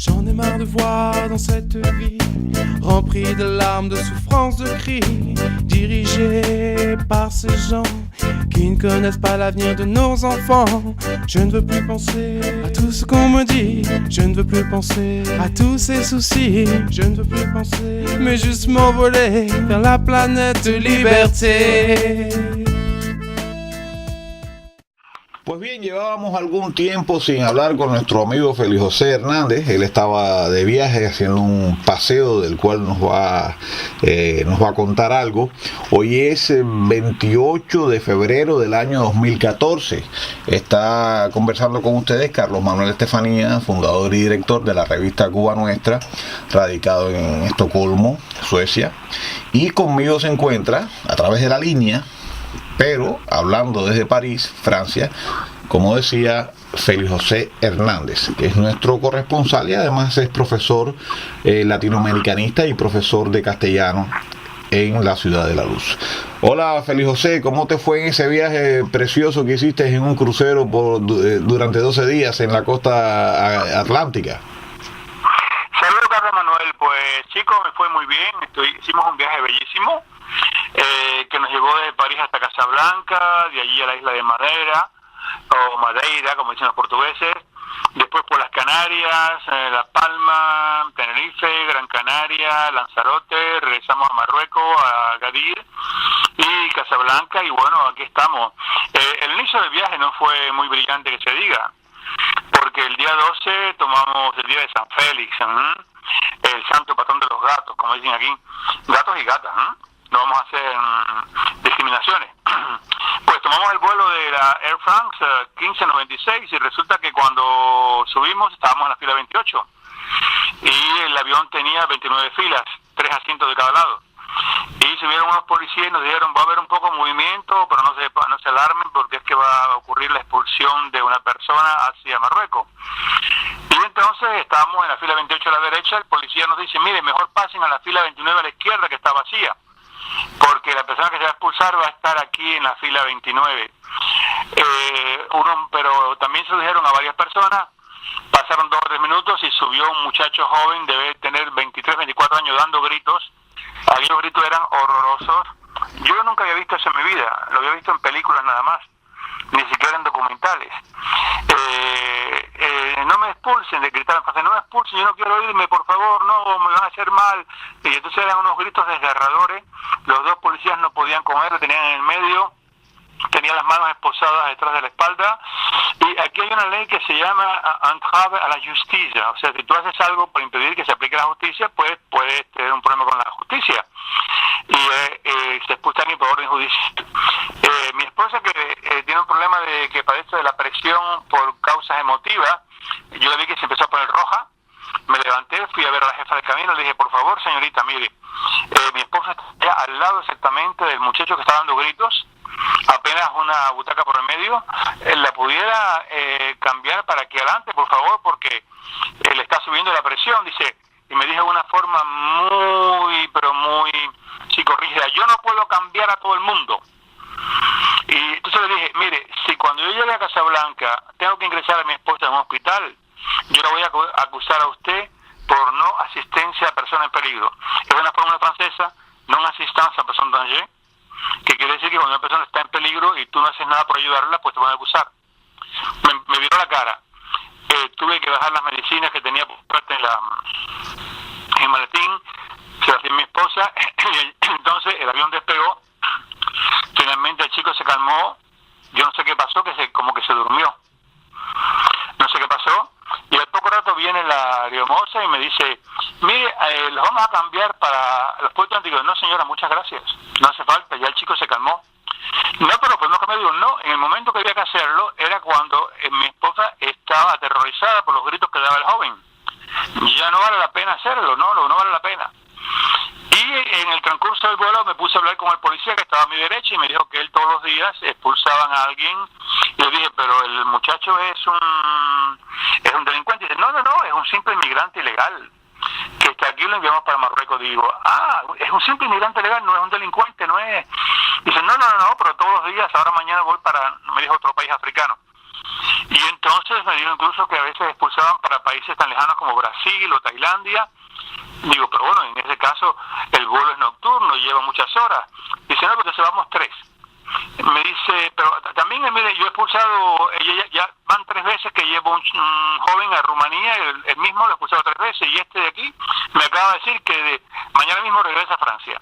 J'en ai marre de voir dans cette vie remplie de larmes, de souffrances, de cris, dirigée par ces gens qui ne connaissent pas l'avenir de nos enfants. Je ne veux plus penser à tout ce qu'on me dit, je ne veux plus penser à tous ces soucis, je ne veux plus penser, mais juste m'envoler vers la planète de liberté. Pues bien, llevábamos algún tiempo sin hablar con nuestro amigo Félix José Hernández. Él estaba de viaje haciendo un paseo del cual nos va a contar algo. Hoy es 28 de febrero del año 2014. Está conversando con ustedes Carlos Manuel Estefanía, fundador y director de la revista Cuba Nuestra, radicado en Estocolmo, Suecia. Y conmigo se encuentra, a través de la línea, pero hablando desde París, Francia, como decía, Félix José Hernández, que es nuestro corresponsal y además es profesor latinoamericanista y profesor de castellano en la Ciudad de la Luz. Hola Félix José, ¿cómo te fue en ese viaje precioso que hiciste en un crucero durante 12 días en la costa atlántica? Saludos Carlos Manuel, pues chicos, me fue muy bien, hicimos un viaje bellísimo. Que nos llevó desde París hasta Casablanca, de allí a la isla de Madeira, o Madeira, como dicen los portugueses, después por las Canarias, La Palma, Tenerife, Gran Canaria, Lanzarote, regresamos a Marruecos, a Agadir y Casablanca, y bueno, aquí estamos. El inicio del viaje no fue muy brillante que se diga, porque el día 12 tomamos el día de San Félix, el santo patrón de los gatos, como dicen aquí, gatos y gatas, no vamos a hacer discriminaciones. Pues tomamos el vuelo de la Air France 1596 y resulta que cuando subimos estábamos en la fila 28 y el avión tenía 29 filas, 3 asientos de cada lado. Y subieron unos policías y nos dijeron, va a haber un poco de movimiento, pero no se alarmen porque es que va a ocurrir la expulsión de una persona hacia Marruecos. Y entonces estábamos en la fila 28 a la derecha, el policía nos dice, mire, mejor pasen a la fila 29 a la izquierda que está vacía, porque la persona que se va a expulsar va a estar aquí en la fila 29. Pero también se lo dijeron a varias personas, pasaron 2 o 3 minutos y subió un muchacho joven, debe tener 23, 24 años, dando gritos. Aquellos gritos eran horrorosos. Yo nunca había visto eso en mi vida, lo había visto en películas nada más, ni siquiera en documentales. No me expulsen, le gritaron, no me expulsen, yo no quiero irme, por favor, no, me van a hacer mal. Y entonces eran unos gritos desgarradores. Los 2 policías no podían comer, lo tenían en el medio, tenían las manos esposadas detrás de la espalda. Y aquí hay una ley que se llama entrave a la justicia, o sea, si tú haces algo para impedir que se aplique la justicia, pues puedes tener un problema con la justicia y se expulsa alguien por orden judicial. Mi esposa, que tiene un problema de que padece de la presión por causas emotivas, yo le vi que se empezó a poner roja, me levanté, fui a ver a la jefa de camino, le dije, por favor señorita, mire, mi esposa está al lado exactamente del muchacho que está dando gritos, apenas una butaca por el medio, la pudiera cambiar para aquí adelante, por favor, porque le está subiendo la presión, dice, y me dijo de una forma pero muy psicorrígida, yo no puedo cambiar a todo el mundo. Y entonces le dije, mire, si cuando yo llegue a Casablanca tengo que ingresar a mi esposa en un hospital, yo la voy a acusar a usted por no asistencia a personas en peligro. Es una fórmula francesa, non assistance à personne en danger, que quiere decir que cuando una persona está en peligro y tú no haces nada por ayudarla, pues te van a acusar. Me viró la cara. Tuve que bajar las medicinas que tenía por parte en el maletín, se las di a mi esposa, y entonces el avión despegó. Finalmente el chico se calmó, yo no sé qué pasó, como que se durmió. No sé qué pasó, y al poco rato viene la aeromoza y me dice, mire, los vamos a cambiar para los puertos antiguos. No señora, muchas gracias, no hace falta, ya el chico se calmó. No, pero pues no que me digo, no, en el momento que había que hacerlo era cuando mi esposa estaba aterrorizada por los gritos que daba el joven. Ya no vale la pena hacerlo, no vale la pena. Y en el transcurso del vuelo me puse a hablar con el policía que estaba a mi derecha y me dijo que él todos los días expulsaban a alguien. Y le dije, pero el muchacho es un delincuente. Y dice, no, es un simple inmigrante ilegal, que está aquí, lo enviamos para Marruecos. Digo, es un simple inmigrante legal, no es un delincuente, no es. Dice, no, pero todos los días, ahora mañana voy para, me dijo, otro país africano. y entonces me dijo incluso que a veces expulsaban para países tan lejanos como Brasil o Tailandia. Digo, pero bueno, en ese caso el vuelo es nocturno y lleva muchas horas. Dice, no, porque se vamos 3. Me dice, pero también, mire, yo he expulsado, ya van 3 veces que llevo un joven a Rumanía, el mismo lo he expulsado 3 veces, y este de aquí me acaba de decir que mañana mismo regresa a Francia.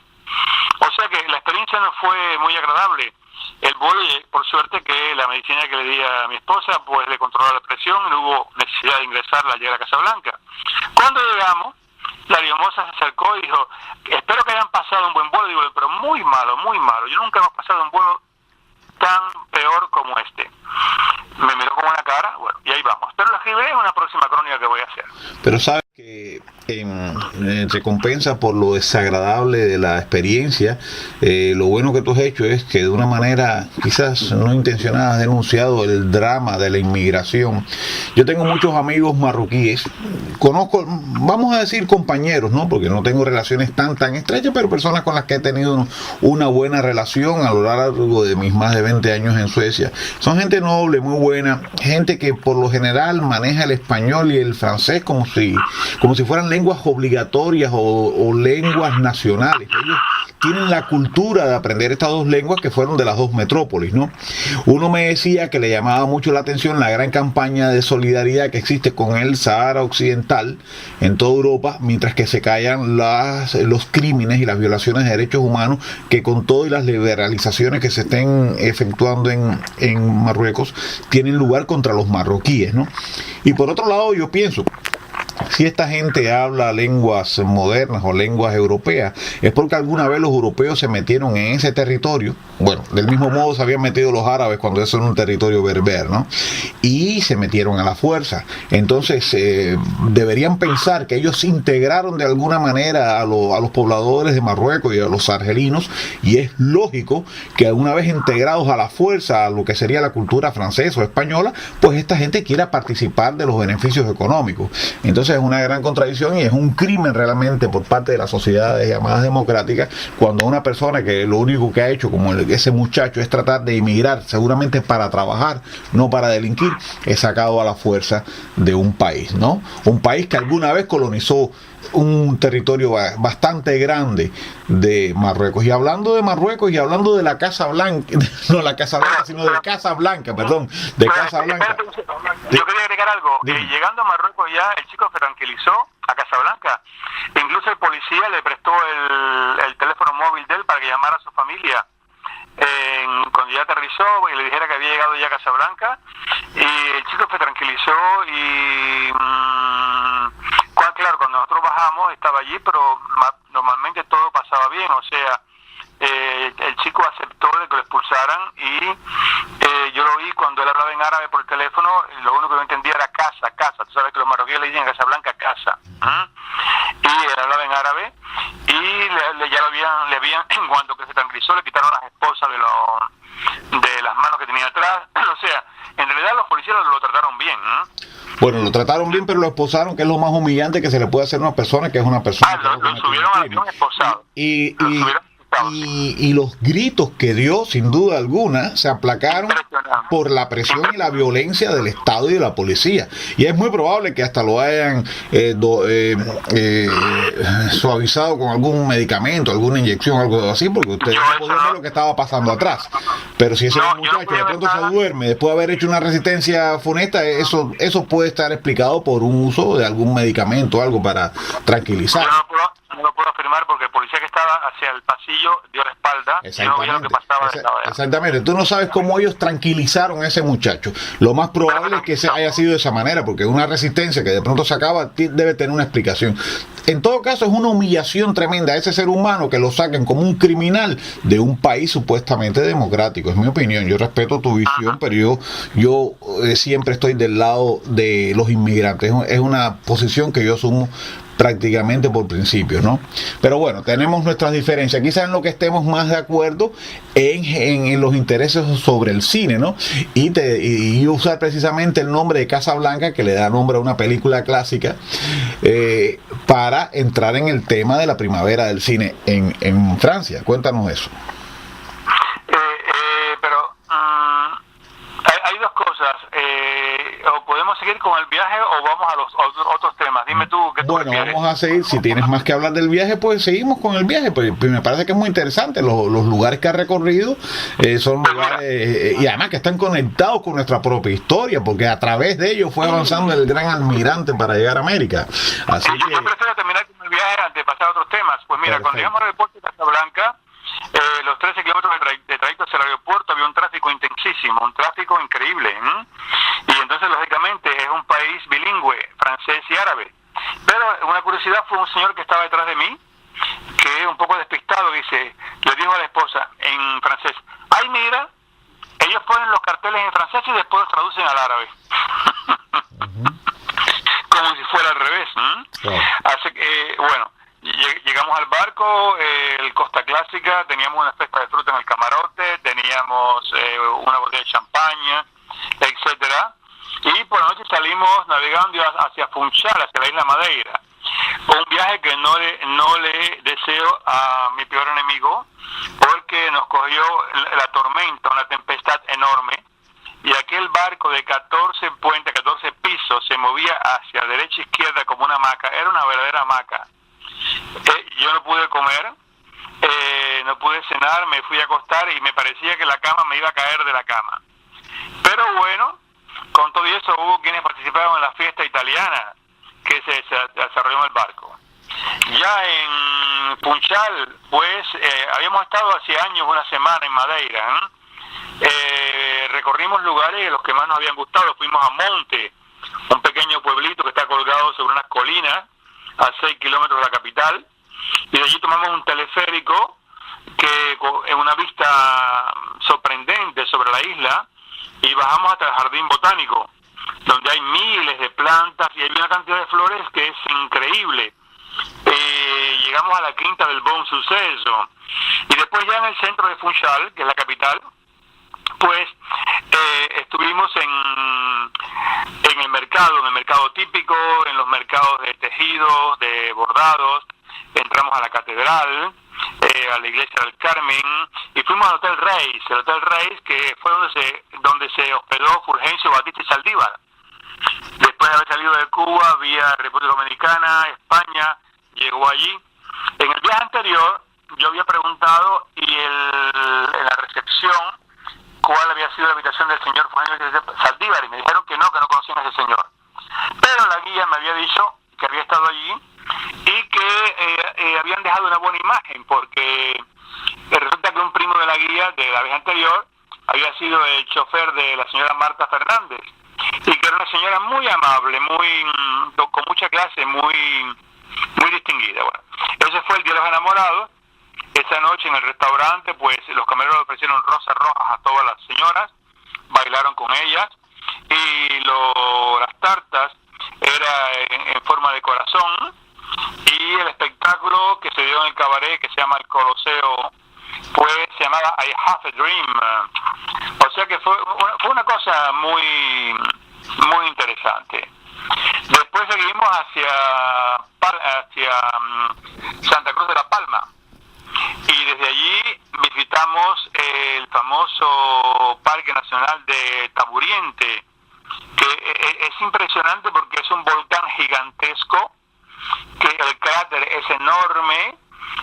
O sea que la experiencia no fue muy agradable. El vuelo, por suerte que la medicina que le di a mi esposa, pues le controló la presión, no hubo necesidad de ingresarla al llegar a Casablanca. Cuando llegamos, la diomosa se acercó y dijo, espero que hayan pasado un buen vuelo. Digo, pero muy malo, muy malo. Yo nunca hemos pasado un vuelo tan peor como este. Me miró con una cara, bueno, y ahí vamos. Pero lo escribiré en una próxima crónica que voy a hacer. Pero sabes que recompensa por lo desagradable de la experiencia, lo bueno que tú has hecho es que de una manera quizás no intencionada has denunciado el drama de la inmigración. Yo tengo muchos amigos marroquíes, conozco, vamos a decir compañeros, ¿no? Porque no tengo relaciones tan estrechas, pero personas con las que he tenido una buena relación a lo largo de mis más de 20 años en Suecia. Son gente noble, muy buena, gente que por lo general maneja el español y el francés como si fueran lenguas obligatorias o lenguas nacionales. Ellos tienen la cultura de aprender estas dos lenguas que fueron de las dos metrópolis, ¿no? Uno me decía que le llamaba mucho la atención la gran campaña de solidaridad que existe con el Sahara Occidental en toda Europa, mientras que se callan los crímenes y las violaciones de derechos humanos que con todas las liberalizaciones que se estén efectuando en Marruecos tienen lugar contra los marroquíes, ¿no? Y por otro lado yo pienso, si esta gente habla lenguas modernas o lenguas europeas, es porque alguna vez los europeos se metieron en ese territorio. Bueno, del mismo modo se habían metido los árabes cuando eso era un territorio berber, ¿no? Y se metieron a la fuerza. Entonces, deberían pensar que ellos se integraron de alguna manera a los pobladores de Marruecos y a los argelinos, y es lógico que una vez integrados a la fuerza a lo que sería la cultura francesa o española, pues esta gente quiera participar de los beneficios económicos. Entonces es una gran contradicción y es un crimen realmente por parte de las sociedades llamadas democráticas cuando una persona que lo único que ha hecho, como ese muchacho, es tratar de emigrar seguramente para trabajar, no para delinquir, es sacado a la fuerza de un país, ¿no? Un país que alguna vez colonizó un territorio bastante grande de Marruecos. Y hablando de Marruecos y hablando de la Casa Blanca, no la Casa Blanca, sino de Casablanca, perdón, de Casablanca. Yo quería agregar algo. Llegando a Marruecos ya, el chico se tranquilizó a Casablanca. Incluso el policía le prestó el teléfono móvil de él para que llamara a su familia. Cuando ya aterrizó y le dijera que había llegado ya a Casablanca, y el chico se tranquilizó y claro, cuando nosotros bajamos estaba allí, pero normalmente todo pasaba bien, o sea, el chico aceptó de que lo expulsaran y yo lo vi cuando él hablaba en árabe por el teléfono, lo único que yo entendía era casa, tú sabes que los marroquíes le dicen en Casablanca casa, y él hablaba en árabe y ya le habían, en cuanto que se tranquilizó, le quitaron las esposas de las manos que tenía atrás, o sea, en realidad los policías lo trataron bien, Bueno, lo trataron bien, pero lo esposaron, que es lo más humillante que se le puede hacer a una persona, que es una persona. Lo subieron al avión esposado. Y los gritos que dio, sin duda alguna, se aplacaron por la presión y la violencia del Estado y de la policía. Y es muy probable que hasta lo hayan suavizado con algún medicamento, alguna inyección, algo así, porque ustedes no podían ver lo que estaba pasando atrás. Pero si ese muchacho de pronto se duerme después de haber hecho una resistencia funesta, eso puede estar explicado por un uso de algún medicamento o algo para tranquilizar. No lo puedo afirmar porque el policía que estaba hacia el pasillo dio la espalda y no vio lo que pasaba. Exactamente. Tú no sabes cómo ellos tranquilizaron a ese muchacho. Lo más probable es que haya sido de esa manera, porque una resistencia que de pronto se acaba debe tener una explicación. En todo caso, es una humillación tremenda a ese ser humano que lo saquen como un criminal de un país supuestamente democrático. Es mi opinión. Yo respeto tu visión, pero yo siempre estoy del lado de los inmigrantes. Es una posición que yo asumo prácticamente por principio, ¿no? Pero bueno, tenemos nuestras diferencias. Quizás en lo que estemos más de acuerdo en los intereses sobre el cine, ¿no? Y usar precisamente el nombre de Casablanca, que le da nombre a una película clásica, para entrar en el tema de la primavera del cine en Francia. Cuéntanos eso. Pero hay dos cosas. o podemos seguir con el viaje o vamos a los otros temas. Dime tú qué tú Bueno, prefieres. vamos a seguir. Si tienes más que hablar del viaje, pues seguimos con el viaje. Pues me parece que es muy interesante. Los lugares que ha recorrido son lugares, y además que están conectados con nuestra propia historia, porque a través de ellos fue avanzando el gran almirante para llegar a América. Así que yo prefiero terminar con el viaje antes de pasar a otros temas. Pues mira, cuando llegamos al aeropuerto de Casablanca, los 13 kilómetros de trayecto hacia el aeropuerto había un tráfico intensísimo, un tráfico increíble. Y entonces, lógicamente, es un país bilingüe, francés y árabe. Pero una curiosidad fue un señor que estaba detrás de mí, que un poco despistado, le dijo a la esposa en francés: ay, mira, ellos ponen los carteles en francés y después los traducen al árabe. Como si fuera al revés. Así que, bueno, llegamos al barco, el Costa Clásica, teníamos una cesta de fruta en el camarote, teníamos una botella de champaña, etcétera, y por la noche salimos navegando hacia Funchal, hacia la isla Madeira. Un viaje que no le deseo a mi peor enemigo, porque nos cogió la tormenta, una tempestad enorme, y aquel barco de 14 puentes, 14 pisos, se movía hacia derecha e izquierda como una hamaca. Era una verdadera hamaca. Yo no pude comer, no pude cenar, me fui a acostar y me parecía que la cama me iba a caer de la cama. Pero bueno, con todo eso hubo quienes participaron en la fiesta italiana que se desarrolló en el barco. Ya en Funchal, pues habíamos estado hace años, una semana en Madeira. Recorrimos lugares los que más nos habían gustado. Fuimos a Monte, un pequeño pueblito que está colgado sobre unas colinas a 6 kilómetros de la capital, y de allí tomamos un teleférico que en una vista sorprendente sobre la isla, y bajamos hasta el jardín botánico, donde hay miles de plantas y hay una cantidad de flores que es increíble. Llegamos a la Quinta del Bon Suceso, y después ya en el centro de Funchal, que es la capital, pues estuvimos en el mercado típico, en los mercados de tejidos, de bordados. Entramos a la catedral, a la iglesia del Carmen, y fuimos al Hotel Reis, que fue donde se hospedó Fulgencio Batista y Saldívar. Después de haber salido de Cuba, vía República Dominicana, España, llegó allí. En el viaje anterior yo había preguntado en la recepción cuál había sido la habitación del señor Fulgencio Saldívar, y me dijeron que no conocían a ese señor. Pero la guía me había dicho que había estado allí y que habían dejado una buena imagen, porque resulta que un primo de la guía de la vez anterior había sido el chofer de la señora Marta Fernández, y que era una señora muy amable, con mucha clase, muy distinguida. Bueno, ese fue el Día de los Enamorados. Esa noche en el restaurante, pues los camareros ofrecieron rosas rojas a todas las señoras, bailaron con ellas, y las tartas era en forma de corazón, y el espectáculo que se dio en el cabaret, que se llama el Coloseo, pues se llamaba I Have a Dream. O sea que fue una cosa muy interesante. Después seguimos hacia Santa Cruz de la Palma, y desde allí visitamos el famoso Parque Nacional de Taburiente, que es impresionante porque es un volcán gigantesco, que el cráter es enorme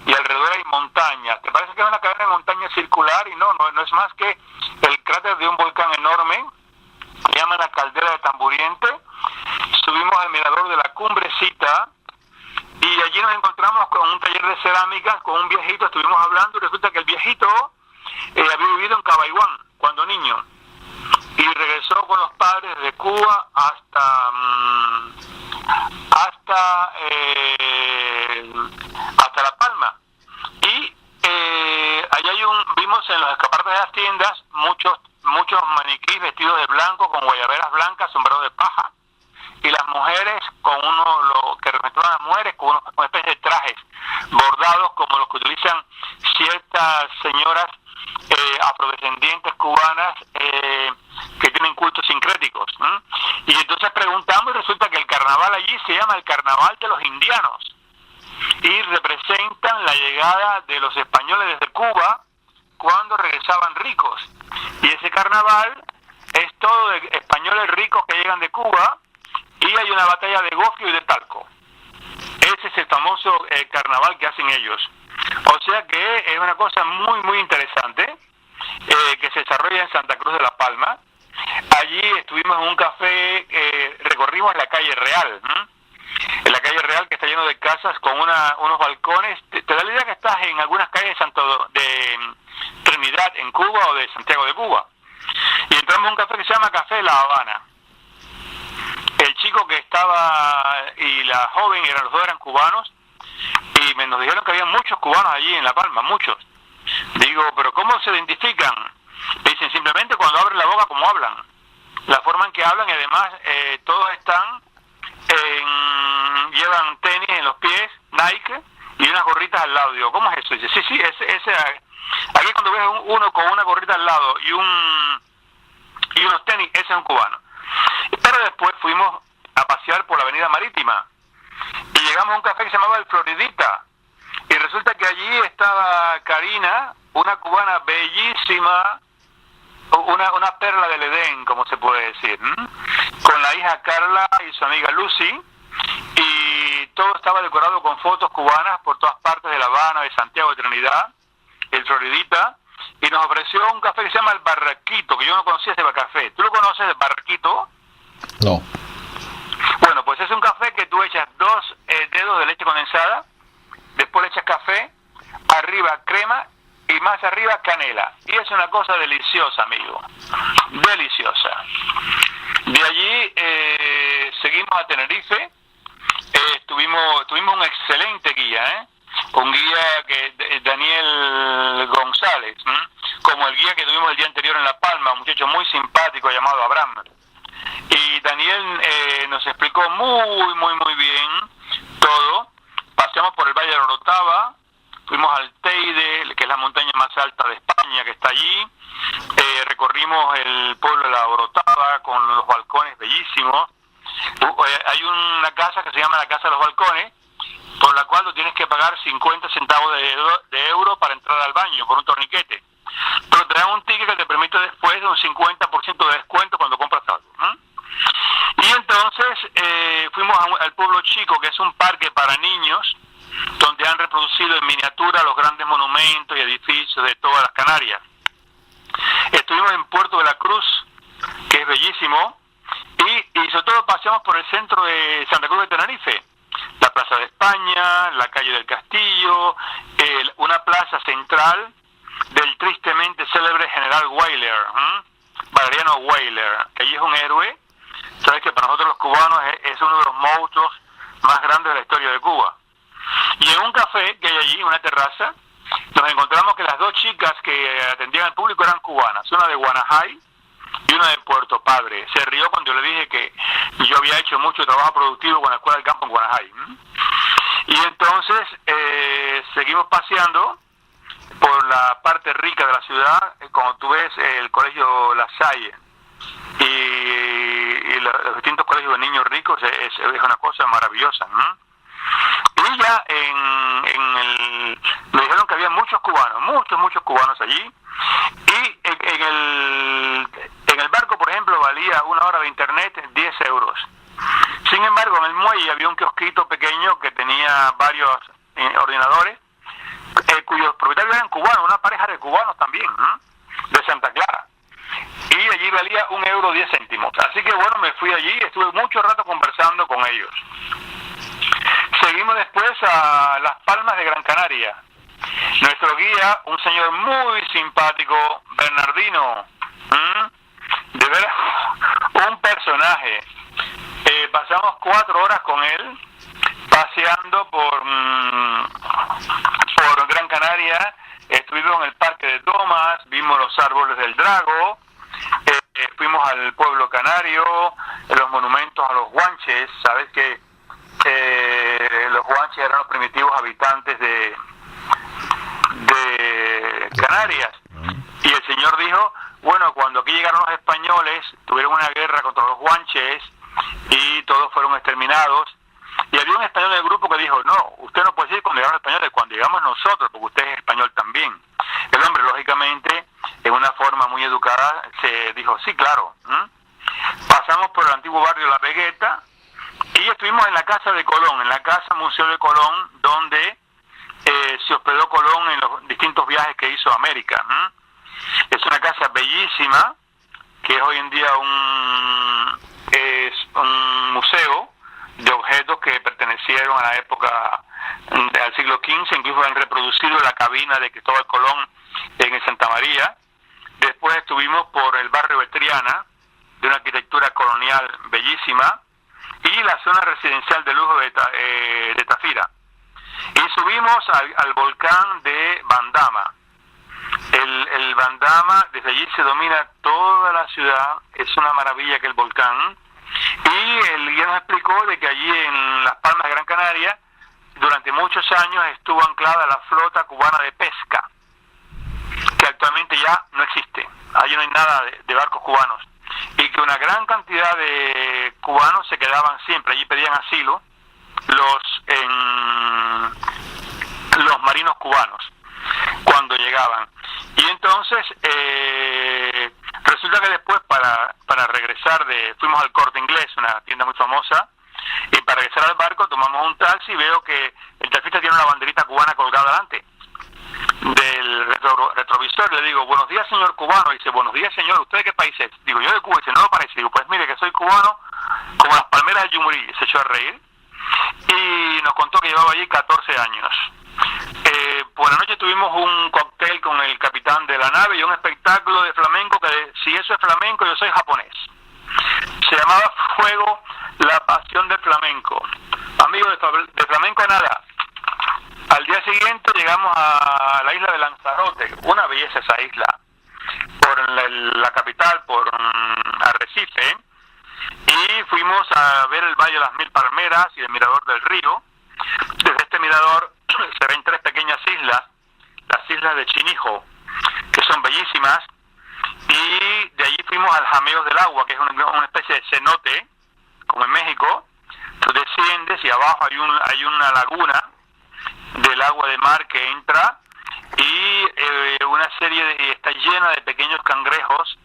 y alrededor hay montañas. ¿Te parece que es una cadena de montañas circular? Y no es más que el cráter de un volcán enorme, se llama la Caldera de Tamburiente. Subimos al mirador de la Cumbrecita, y allí nos encontramos con un taller de cerámica, con un viejito, estuvimos hablando, y resulta que el viejito había vivido en Cabaiguán cuando niño, y regresó con los padres de Cuba hasta La Palma. Y allá vimos en los escaparates de las tiendas muchos maniquíes vestidos de blanco, con guayaberas blancas, sombreros de paja, y las mujeres lo que representaban a las mujeres con una especie de trajes bordados como los que utilizan ciertas señoras afrodescendientes cubanas que tienen cultos sincréticos. Y entonces preguntamos, y resulta que el carnaval allí se llama el Carnaval de los Indianos, y representan la llegada de los españoles desde Cuba cuando regresaban ricos. Y ese carnaval es todo de españoles ricos que llegan de Cuba, y hay una batalla de gofio y de talco. Ese es el famoso carnaval que hacen ellos. O sea que es una cosa muy, muy interesante que se desarrolla en Santa Cruz de la Palma. Allí estuvimos en un café, recorrimos la calle Real, en la calle Real, que está lleno de casas con unos balcones. Te da la idea que estás en algunas calles de Trinidad en Cuba o de Santiago de Cuba. Y entramos a un café que se llama Café La Habana. El chico que estaba y la joven, los dos eran cubanos, y nos dijeron que había muchos cubanos allí en La Palma, muchos. Digo, ¿pero cómo se identifican? Dicen simplemente cuando abren la boca como hablan, la forma en que hablan, y además todos llevan tenis en los pies, Nike, y unas gorritas al lado. Digo, ¿cómo es eso? Dice, sí, aquí cuando ves uno con una gorrita al lado y unos tenis, ese es un cubano. Pero después fuimos a pasear por la avenida Marítima y llegamos a un café que se llamaba El Floridita, y resulta que allí estaba Karina, una cubana bellísima, una perla del Edén, como se puede decir, con la hija Carla y su amiga Lucy, y todo estaba decorado con fotos cubanas por todas partes de La Habana, de Santiago de Trinidad, El Floridita, y nos ofreció un café que se llama El Barraquito, que yo no conocía ese café. ¿Tú lo conoces, El Barraquito? No. Bueno, pues es un café que tú echas 2 dedos de leche condensada, después le echas café, arriba crema y más arriba canela. Y es una cosa deliciosa, amigo. Deliciosa. De allí seguimos a Tenerife. Tuvimos un excelente guía, un guía que Daniel González, como el guía que tuvimos el día anterior en La Palma, un muchacho muy simpático llamado Abraham. Y Daniel nos explicó muy bien todo. Paseamos por el Valle de la Orotava, fuimos al Teide, que es la montaña más alta de España, que está allí. Recorrimos el pueblo de la Orotava con los balcones bellísimos. Hay una casa que se llama la Casa de los Balcones, por la cual tú tienes que pagar 50 centavos de euro para entrar al baño por un torniquete. Pero te dan un ticket que te permite después un 50% de descuento cuando compras algo. Y entonces fuimos al Pueblo Chico, que es un parque para niños, donde han reproducido en miniatura los grandes monumentos y edificios de todas las Canarias. Estuvimos en Puerto de la Cruz, que es bellísimo, y sobre todo paseamos por el centro de Santa Cruz de Tenerife, la Plaza de España, la calle del Castillo, una plaza central del tristemente célebre general Weyler, Valeriano Weyler, que allí es un héroe. Sabes que para nosotros los cubanos es uno de los monstruos más grandes de la historia de Cuba. Y en un café que hay allí, una terraza, nos encontramos que las 2 chicas que atendían al público eran cubanas, una de Guanajay y una de Puerto Padre. Se rió cuando le dije que yo había hecho mucho trabajo productivo con la Escuela del Campo en Guanajay. Y entonces seguimos paseando por la parte rica de la ciudad, como tú ves el colegio La Salle y los distintos colegios de niños ricos, es una cosa maravillosa, Y ya me dijeron que había muchos cubanos allí, y en el barco, por ejemplo, valía 1 hora de internet 10 euros. Sin embargo, en el muelle había un kiosquito pequeño que tenía varios ordenadores, cuyos propietarios eran cubanos, una pareja de cubanos también, de Santa Clara. Y allí valía 1 euro 10 céntimos. Así que bueno, me fui allí, estuve mucho rato conversando con ellos. Seguimos después a Las Palmas de Gran Canaria. Nuestro guía, un señor muy simpático, Bernardino, de veras, un personaje. Pasamos 4 horas con él, paseando por Gran Canaria. Estuvimos en el Parque de Thomas, vimos los árboles del Drago, fuimos al pueblo canario, los monumentos a los guanches. Sabes que los guanches eran los primitivos habitantes de Canarias, y el señor dijo, bueno, cuando aquí llegaron los españoles, tuvieron una guerra contra los guanches y todos fueron exterminados, y había un español del grupo que dijo, no, usted no puede decir cuando llegaron los españoles, cuando llegamos nosotros, porque usted es español también. El hombre, lógicamente, en una forma muy educada, se dijo, sí, claro. Pasamos por el antiguo barrio La Vegueta y estuvimos en la Casa de Colón, en la Casa Museo de Colón, donde se hospedó Colón en los distintos viajes que hizo a América. Es una casa bellísima, que es hoy en día es un museo de objetos que pertenecieron a la época al siglo XV, incluso han reproducido la cabina de Cristóbal Colón en el Santa María. Después estuvimos por el barrio Betriana, de una arquitectura colonial bellísima, y la zona residencial de lujo de Tafira. Y subimos al volcán de Bandama. El Bandama, desde allí se domina toda la ciudad, es una maravilla que el volcán. Y el guía nos explicó de que allí en Las Palmas de Gran Canaria, durante muchos años estuvo anclada la flota cubana de pesca, que actualmente ya no existe. Allí no hay nada de barcos cubanos. Y que una gran cantidad de cubanos se quedaban siempre, allí pedían asilo los marinos cubanos cuando llegaban. Y entonces resulta que después para regresar fuimos al Corte Inglés, una tienda muy famosa, y para regresar al barco tomamos un taxi y veo que el taxista tiene una banderita cubana colgada delante del retrovisor. Le digo, buenos días, señor cubano. Y dice, buenos días, señor, ¿usted de qué país es? Digo, yo de Cuba. Y dice, no lo parece. Digo, pues mire que soy cubano como las palmeras del Yumurí. Se echó a reír y nos contó que llevaba allí 14 años. Por la noche tuvimos un cóctel con el capitán de la nave y un espectáculo de flamenco que si eso es flamenco, yo soy japonés. Se llamaba Fuego, la pasión del flamenco. Amigos, de flamenco nada. Al día siguiente llegamos a la isla de Lanzarote, una belleza esa isla, por la capital, por Arrecife, y fuimos a ver el Valle de las Mil Palmeras y el Mirador del Río. Desde este mirador se ven 3 pequeñas islas, las islas de Chinijo, que son bellísimas, y de allí fuimos al Jameos del Agua, que es una especie de cenote, como en México. Tú desciendes y abajo hay una laguna del agua de mar que entra y una serie está llena de pequeños cangrejos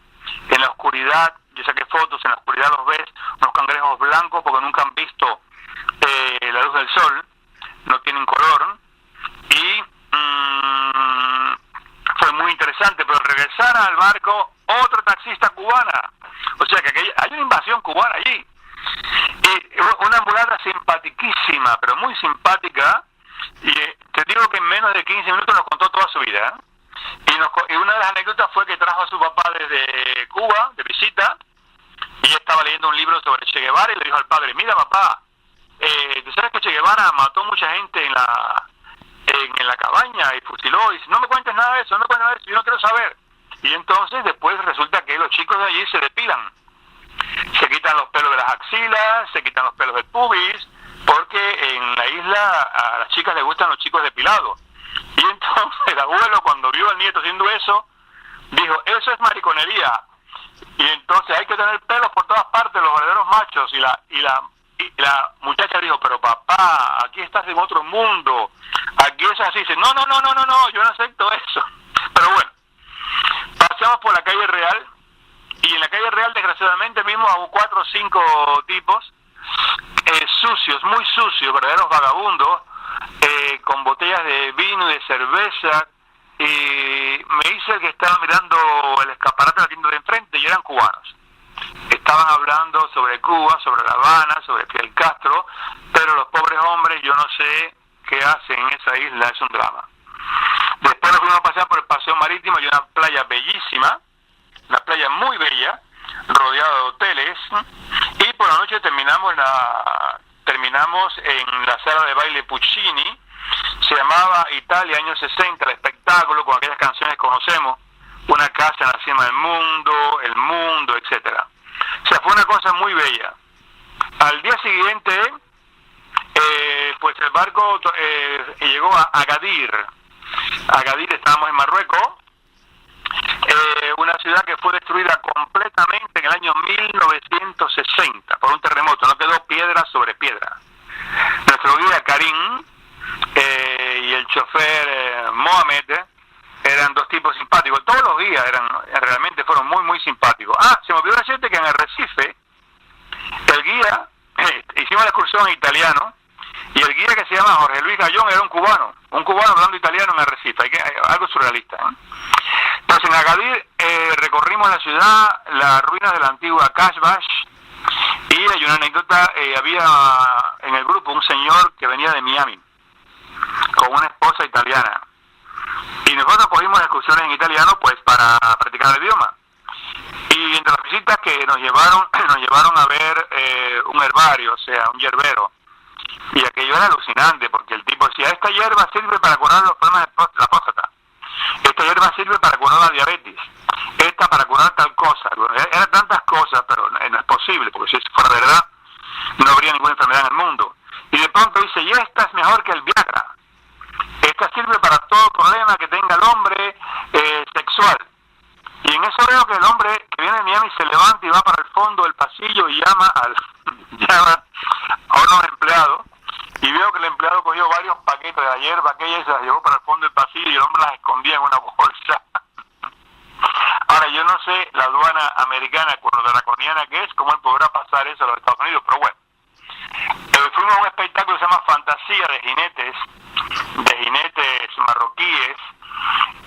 en la oscuridad. Yo saqué fotos, en la oscuridad los ves, unos cangrejos blancos porque nunca han visto la luz del sol, no tienen color, y fue muy interesante. Pero al regresar al barco, otra taxista cubana, o sea que hay una invasión cubana allí, y una mulata simpaticísima, pero muy simpática. Y te digo que en menos de 15 minutos nos contó toda su vida, y una de las anécdotas fue que trajo a su papá desde Cuba, de visita, y ella estaba leyendo un libro sobre Che Guevara y le dijo al padre, mira papá, tú sabes que Che Guevara mató mucha gente en la cabaña y fusiló, y dice, no me cuentes nada de eso, yo no quiero saber. Y entonces después resulta que los chicos de allí se depilan, se quitan los pelos de las axilas, se quitan los pelos del pubis, porque en la isla a las chicas les gustan los chicos depilados. Y entonces el abuelo, cuando vio al nieto haciendo eso, dijo, eso es mariconería. Y entonces hay que tener pelos por todas partes, los verdaderos machos. Y la muchacha dijo, pero papá, aquí estás en otro mundo, aquí es así. Dice, no, yo no acepto eso. Pero bueno, paseamos por la calle Real, y en la calle Real desgraciadamente vimos a 4 o 5 tipos sucios, muy sucios, verdaderos vagabundos, con botellas de vino y de cerveza, y me dice el que estaba mirando el escaparate de la tienda de enfrente, y eran cubanos. Estaban hablando sobre Cuba, sobre La Habana, sobre Fidel Castro, pero los pobres hombres, yo no sé qué hacen en esa isla, es un drama. Después nos fuimos a pasear por el paseo marítimo, y una playa bellísima, una playa muy bella, rodeada de hoteles, y por la noche terminamos en la sala de baile Puccini. Se llamaba Italia años 60, el espectáculo con aquellas canciones que conocemos, Una casa en la cima del mundo, El mundo, etcétera. O sea, fue una cosa muy bella. Al día siguiente, pues el barco llegó a Agadir. Agadir, estábamos en Marruecos, una ciudad que fue destruida completamente en el año 1960 por un terremoto, no quedó piedra sobre piedra. Nuestro guía Karim y el chofer Mohamed eran dos tipos simpáticos. Todos los guías realmente fueron muy, muy simpáticos. Se me olvidó decirte que en Arrecife, el guía, hicimos la excursión en italiano, y el guía, que se llama Jorge Luis Gallón, era un cubano hablando italiano en Arrecife, algo surrealista, ¿eh? Entonces en Agadir recorrimos la ciudad, las ruinas de la antigua Casbah, y hay una anécdota, había en el grupo un señor que venía de Miami, con una esposa italiana, y nosotros cogimos excursiones en italiano pues para practicar el idioma. Y entre las visitas que nos llevaron a ver un herbario, o sea, un yerbero. Y aquello era alucinante, porque el tipo decía, esta hierba sirve para curar los problemas de la próstata, esta hierba sirve para curar la diabetes, esta para curar tal cosa. Eran tantas cosas, pero no es posible, porque si eso fuera verdad, no habría ninguna enfermedad en el mundo. Y de pronto dice, y esta es mejor que el Viagra, esta sirve para todo problema que tenga el hombre sexual. Y en eso veo que el hombre que viene de Miami se levanta y va para el fondo del pasillo y llama a unos empleados, y veo que el empleado cogió varios paquetes de la hierba aquella y se las llevó para el fondo del pasillo, y el hombre las escondía en una bolsa. Ahora, yo no sé la aduana americana con lo draconiana que es, cómo él podrá pasar eso a los Estados Unidos, pero bueno. Fuimos a un espectáculo que se llama Fantasía de jinetes marroquíes,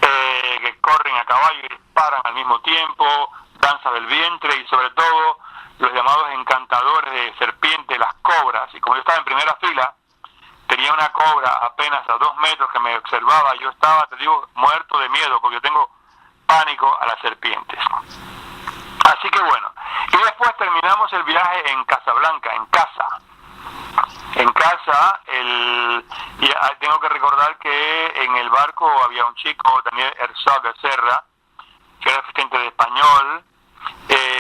que corren a caballo y disparan al mismo tiempo, danza del vientre, y sobre todo los llamados encantadores de serpientes, las cobras. Y como yo estaba en primera fila, tenía una cobra apenas a 2 metros que me observaba. Yo estaba, te digo, muerto de miedo, porque yo tengo pánico a las serpientes. Así que bueno, y después terminamos el viaje en Casablanca, en casa, y tengo que recordar que en el barco había un chico, Daniel Herzog Serra, que era asistente de español.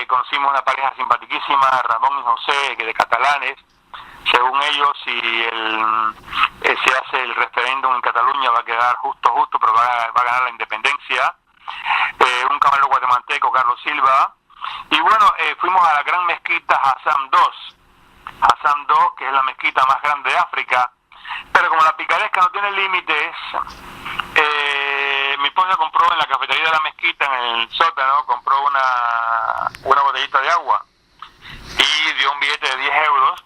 Conocimos una pareja simpaticísima, Ramón y José, que de catalanes. Según ellos, si se hace el referéndum en Cataluña, va a quedar justo, pero va a ganar la independencia. Un camarero guatemalteco, Carlos Silva. Y bueno, fuimos a la gran mezquita Hassan II, que es la mezquita más grande de África. Pero como la picaresca no tiene límites, mi esposa compró en la cafetería de la mezquita, en el sótano, compró una botellita de agua y dio un billete de 10 euros.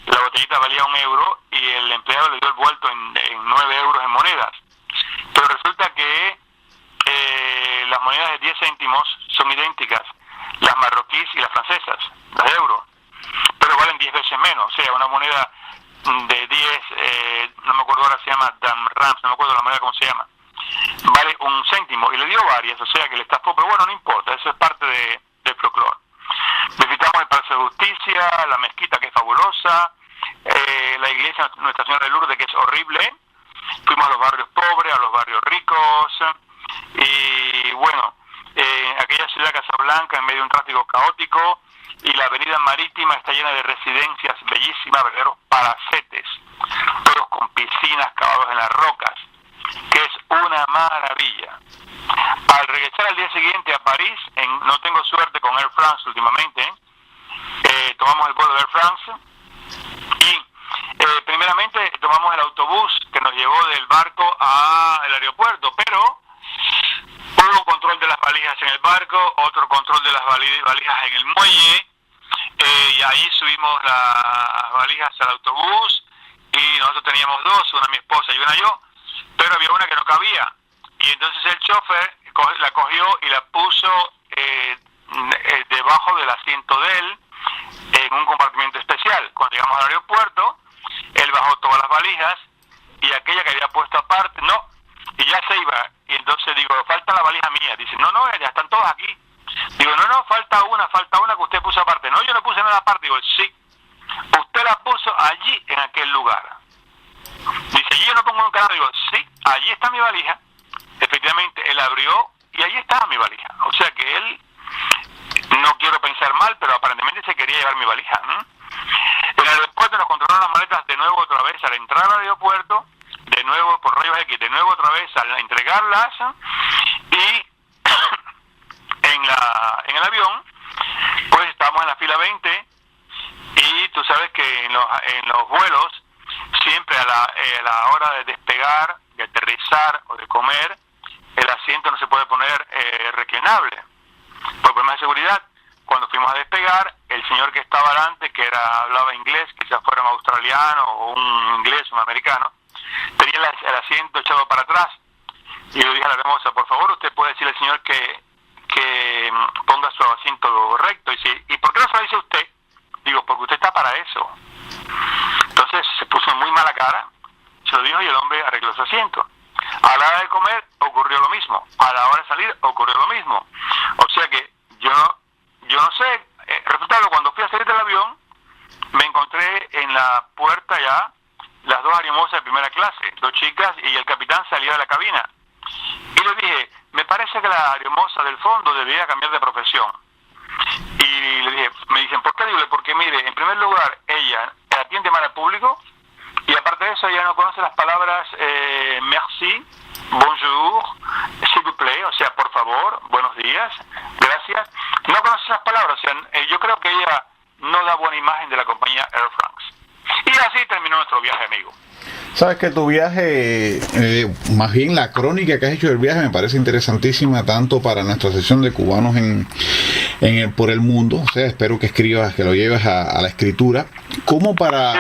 La botellita valía 1 euro y el empleado le dio el vuelto en 9 euros en monedas. Pero resulta que las monedas de 10 céntimos son idénticas, las marroquíes y las francesas, las de euro, pero valen 10 veces menos. O sea, una moneda de 10, no me acuerdo ahora, se llama Damrams, no me acuerdo la moneda cómo se llama, vale 1 céntimo, y le dio varias, o sea que le estafó, pero bueno, no importa, eso es parte del folclore. Visitamos el Palacio de Justicia, la mezquita, que es fabulosa, la iglesia Nuestra Señora de Lourdes, que es horrible. Fuimos a los barrios pobres, a los barrios ricos, y bueno, aquella ciudad de Casablanca, en medio de un tráfico caótico, y la avenida marítima está llena de residencias bellísimas, verdaderos palacetes, todos con piscinas cavados en las rocas, que es una maravilla. Al regresar al día siguiente a París, no tengo suerte con Air France últimamente, tomamos el vuelo de Air France, y primeramente tomamos el autobús que nos llevó del barco al aeropuerto, pero hubo control de las valijas en el barco, otro control de las valijas en el muelle, y ahí subimos las valijas al autobús, y nosotros teníamos 2, una mi esposa y una yo, pero había una que no cabía, y entonces el chofer la cogió y la puso debajo del asiento de él, en un compartimiento especial. Cuando llegamos al aeropuerto, él bajó todas las valijas, y aquella que había puesto aparte, no, y ya se iba, y entonces digo, falta la valija mía. Dice, no, ya están todas aquí. Digo, no, falta una que usted puso aparte. No, yo no puse nada aparte. Digo, sí, usted la puso allí, en aquel lugar. Dice, allí yo no pongo un carro. Digo, sí, allí está mi valija. Efectivamente, él abrió y allí estaba mi valija. O sea que él, no quiero pensar mal, pero aparentemente se quería llevar mi valija, ¿no? En el aeropuerto nos controlaron las maletas de nuevo otra vez al entrar al aeropuerto, de nuevo por rayos X, de nuevo otra vez al entregarlas, y en el avión pues estábamos en la fila 20, y tú sabes que en los vuelos siempre a la hora de despegar, de aterrizar o de comer, el asiento no se puede poner reclinable por problemas de seguridad. Cuando fuimos a despegar, el señor que estaba delante, que hablaba inglés, quizás fuera un australiano o un inglés, un americano, tenía el asiento echado para atrás. Y yo le dije a la hermosa, por favor, usted puede decirle al señor que ponga su asiento recto. Y dice, ¿y por qué no se lo dice usted? Digo, porque usted está para eso. Entonces se puso muy mala cara, se lo dijo y el hombre arregló su asiento. A la hora de comer ocurrió lo mismo, a la hora de salir ocurrió lo mismo. O sea que yo no sé, resultado, cuando fui a salir del avión, me encontré en la puerta ya las dos arimosas de primera clase, dos chicas, y el capitán salió de la cabina. Y le dije, me parece que la arimosa del fondo debería cambiar de profesión. Y le dije, me dicen, ¿por qué? Digo, porque mire, en primer lugar, ella atiende mal al público, y aparte de eso, ella no conoce las palabras merci, bonjour, s'il vous plaît, o sea, por favor, buenos días, gracias. No conoce esas palabras, o sea, yo creo que ella no da buena imagen de la compañía Air France. Y así terminó nuestro viaje, amigo. Sabes que tu viaje, más bien la crónica que has hecho del viaje me parece interesantísima, tanto para nuestra sesión de cubanos por el mundo. O sea, espero que escribas, que lo lleves a la escritura, como para... Sí,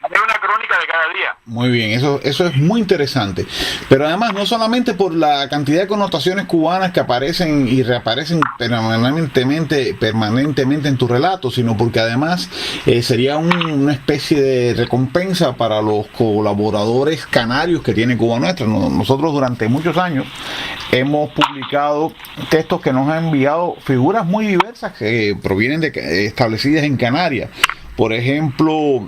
haré una crónica de cada día. Muy bien, eso es muy interesante. Pero además, no solamente por la cantidad de connotaciones cubanas que aparecen y reaparecen permanentemente en tu relato, sino porque además sería una especie de recompensa para los colaboradores canarios que tiene Cuba Nuestra. Nosotros durante muchos años hemos publicado textos que nos han enviado figuras muy diversas que provienen establecidas en Canarias. Por ejemplo,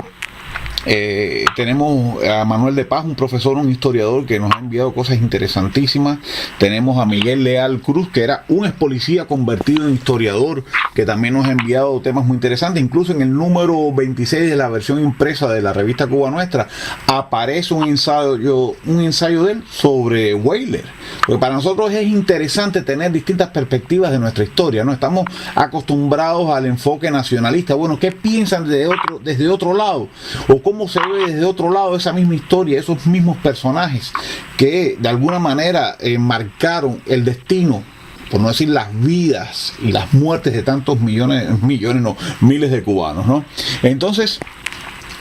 tenemos a Manuel de Paz, un profesor, un historiador que nos ha enviado cosas interesantísimas. Tenemos a Miguel Leal Cruz, que era un ex policía convertido en historiador, que también nos ha enviado temas muy interesantes. Incluso en el número 26 de la versión impresa de la revista Cuba Nuestra aparece un ensayo de él sobre Weyler. Porque para nosotros es interesante tener distintas perspectivas de nuestra historia, ¿no? Estamos acostumbrados al enfoque nacionalista. Bueno, ¿qué piensan desde otro lado? ¿O cómo se ve desde otro lado esa misma historia, esos mismos personajes que de alguna manera marcaron el destino, por no decir las vidas y las muertes de tantos miles de cubanos, ¿no? Entonces,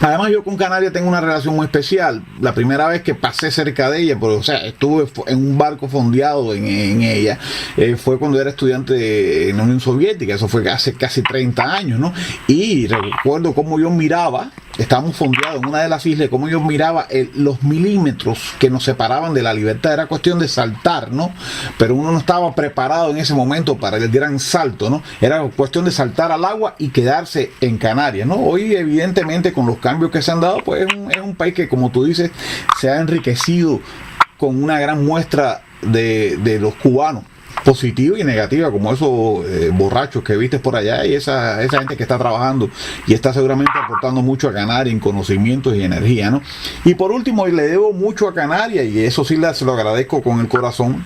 además yo con Canarias tengo una relación muy especial. La primera vez que pasé cerca de ella, o sea, estuve en un barco fondeado en ella, fue cuando era estudiante en la Unión Soviética. Eso fue hace casi 30 años, ¿no? Y recuerdo cómo yo miraba, estábamos fondeados en una de las islas, cómo yo miraba los milímetros que nos separaban de la libertad. Era cuestión de saltar, ¿no? Pero uno no estaba preparado en ese momento para el gran salto, ¿no? Era cuestión de saltar al agua y quedarse en Canarias, ¿no? Hoy, evidentemente, con los cambios que se han dado, pues es un país que, como tú dices, se ha enriquecido con una gran muestra de los cubanos, positiva y negativa, como esos borrachos que viste por allá, y esa gente que está trabajando y está seguramente aportando mucho a Canarias en conocimientos y energía, ¿no? Y por último, le debo mucho a Canarias, y eso sí se lo agradezco con el corazón,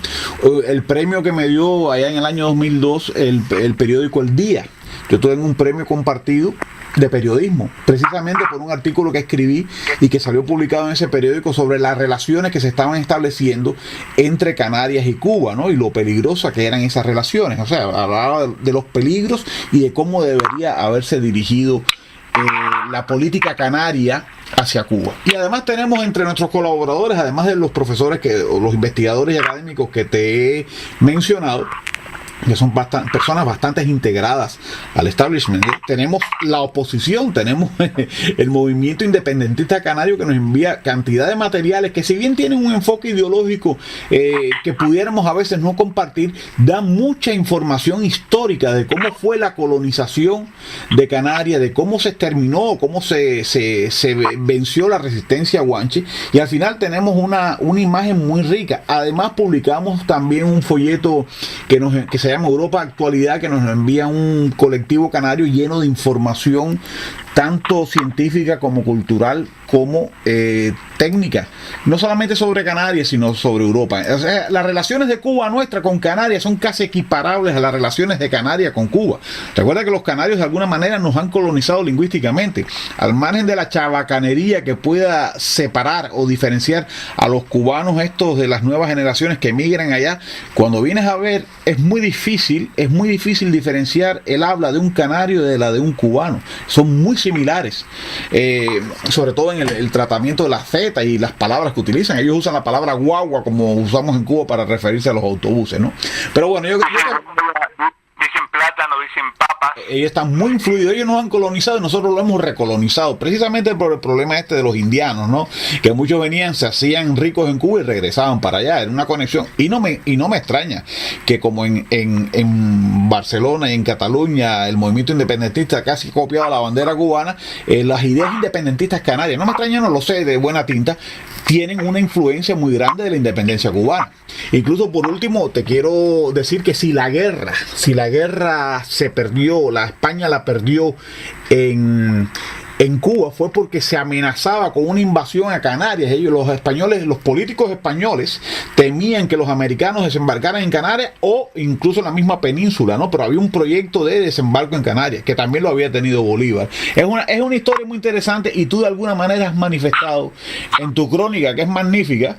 el premio que me dio allá en el año 2002 el periódico El Día. Yo tuve un premio compartido de periodismo, precisamente por un artículo que escribí y que salió publicado en ese periódico sobre las relaciones que se estaban estableciendo entre Canarias y Cuba, ¿no? Y lo peligrosas que eran esas relaciones. O sea, hablaba de los peligros y de cómo debería haberse dirigido la política canaria hacia Cuba. Y además tenemos entre nuestros colaboradores, además de los profesores o los investigadores y académicos que te he mencionado, que son personas bastante integradas al establishment, tenemos la oposición, tenemos el movimiento independentista canario, que nos envía cantidad de materiales que, si bien tienen un enfoque ideológico que pudiéramos a veces no compartir, dan mucha información histórica de cómo fue la colonización de Canarias, de cómo se terminó, cómo se venció la resistencia guanche, y al final tenemos una imagen muy rica. Además publicamos también un folleto que se llama Europa Actualidad, que nos envía un colectivo canario lleno de información tanto científica como cultural como técnica, no solamente sobre Canarias, sino sobre Europa. O sea, las relaciones de Cuba nuestra con Canarias son casi equiparables a las relaciones de Canarias con Cuba. Recuerda que los canarios de alguna manera nos han colonizado lingüísticamente, al margen de la chabacanería que pueda separar o diferenciar a los cubanos estos de las nuevas generaciones que emigran allá. Cuando vienes a ver, es muy difícil diferenciar el habla de un canario de la de un cubano. Son muy similares, sobre todo en el tratamiento de las Z y las palabras que utilizan. Ellos usan la palabra guagua como usamos en Cuba para referirse a los autobuses, ¿no? Pero bueno, yo creo que dicen plátano, dicen papas. Ellos están muy influidos, ellos nos han colonizado y nosotros lo hemos recolonizado, precisamente por el problema este de los indianos, ¿no? Que muchos venían, se hacían ricos en Cuba y regresaban para allá, era una conexión. Y no me extraña que como en Barcelona y en Cataluña el movimiento independentista casi copiaba la bandera cubana, las ideas independentistas canarias, no me extraña, no lo sé, de buena tinta, tienen una influencia muy grande de la independencia cubana. Incluso por último te quiero decir que si la guerra se perdió, la España la perdió en Cuba, fue porque se amenazaba con una invasión a Canarias. Ellos, los españoles, los políticos españoles temían que los americanos desembarcaran en Canarias o incluso en la misma península, ¿no? Pero había un proyecto de desembarco en Canarias que también lo había tenido Bolívar. Es una historia muy interesante y tú de alguna manera has manifestado en tu crónica, que es magnífica,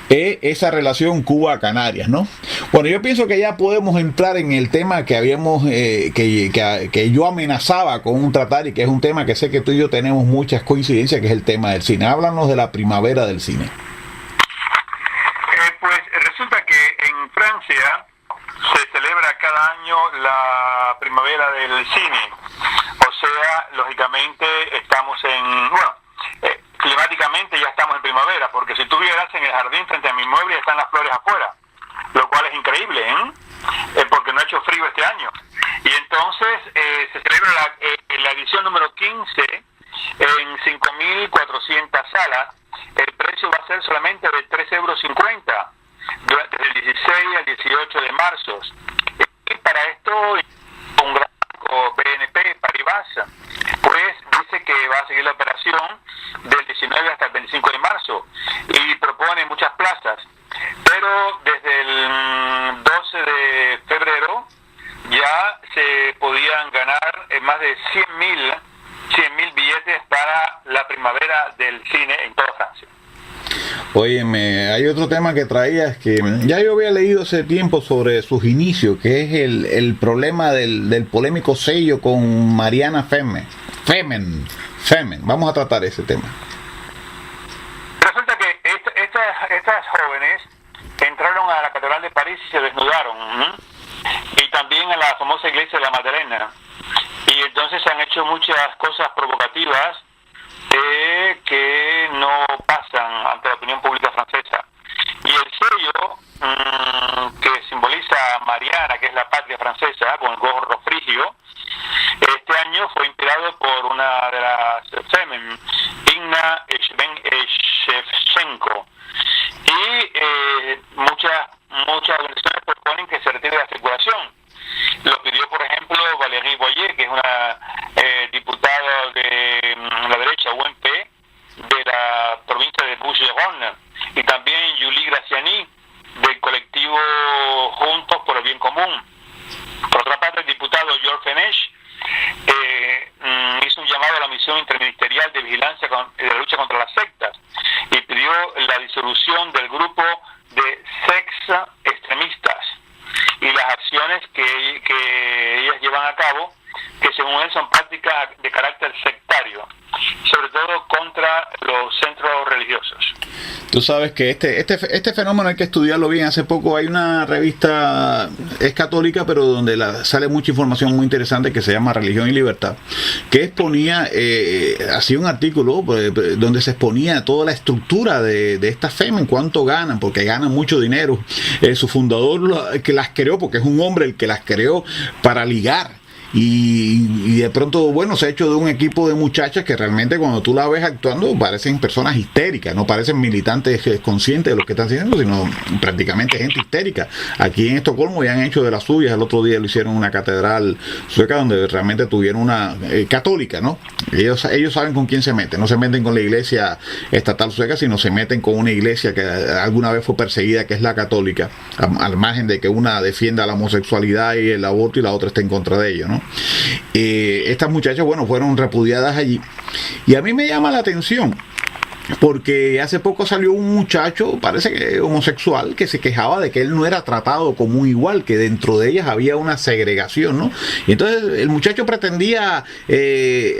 esa relación Cuba-Canarias, ¿no? Bueno, yo pienso que ya podemos entrar en el tema que habíamos que yo amenazaba con un tratar y que es un tema que sé que tú y yo tenemos muchas coincidencias, que es el tema del cine. Háblanos de la primavera del cine. Pues resulta que en Francia se celebra cada año la primavera del cine. O sea, lógicamente estamos climáticamente ya estamos en primavera, porque si tú vieras en el jardín frente a mi inmueble están las flores afuera, lo cual es increíble, porque no ha hecho frío este año. Y entonces se celebra la edición número 15 en 5.400 salas. El precio va a ser solamente de 3,50 euros desde el 16 al 18 de marzo. Y para esto, un gran banco, BNP Paribas, pues dice que va a seguir la operación del 19 hasta el 25 de marzo y propone muchas plazas. Pero desde el 12 de febrero ya se podían ganar más de 100.000 billetes para la primavera del cine en toda Francia. Óyeme, hay otro tema que traías que ya yo había leído hace tiempo sobre sus inicios, que es el problema del polémico sello con Mariana Femen. Vamos a tratar ese tema. Resulta que estas jóvenes entraron a la Catedral de París y se desnudaron, y también a la famosa iglesia de la Magdalena, y entonces se han hecho muchas cosas provocativas que no pasan ante la opinión pública francesa. Y el sello que simboliza a Mariana, que es la patria francesa, con el gorro frigio, este año fue inspirado por una de las Femen, Inna Shevchenko, y muchas organizaciones proponen que se retire de la circulación. Lo pidió, por ejemplo, Valérie Boyer, que es una diputada de la derecha UMP de la provincia de Bouches-du-Rhône, y también Julie Graziani del colectivo Juntos por el Bien Común. Por otra parte, el diputado Georges Fenech hizo un llamado a la misión interministerial de vigilancia de la lucha contra las sectas y pidió la disolución del grupo de sex extremistas y las acciones que ellas llevan a cabo, que según él son prácticas de carácter sectario, sobre todo contra los centros religiosos. Tú sabes que este fenómeno hay que estudiarlo bien. Hace poco hay una revista, es católica, pero donde sale mucha información muy interesante, que se llama Religión y Libertad, que exponía, hacía un artículo donde se exponía toda la estructura de esta Femen, cuánto ganan, porque ganan mucho dinero. Su fundador que las creó, porque es un hombre el que las creó para ligar. y de pronto, bueno, se ha hecho de un equipo de muchachas que realmente cuando tú la ves actuando parecen personas histéricas, no parecen militantes conscientes de lo que están haciendo, sino prácticamente gente histérica. Aquí en Estocolmo ya han hecho de las suyas. El otro día lo hicieron en una catedral sueca donde realmente tuvieron una católica, ¿no? Ellos saben con quién se meten, no se meten con la iglesia estatal sueca, sino se meten con una iglesia que alguna vez fue perseguida, que es la católica, al margen de que una defienda la homosexualidad y el aborto y la otra está en contra de ello, ¿no? Estas muchachas, bueno, fueron repudiadas allí, y a mí me llama la atención porque hace poco salió un muchacho, parece que homosexual, que se quejaba de que él no era tratado como un igual, que dentro de ellas había una segregación, ¿no? Y entonces el muchacho pretendía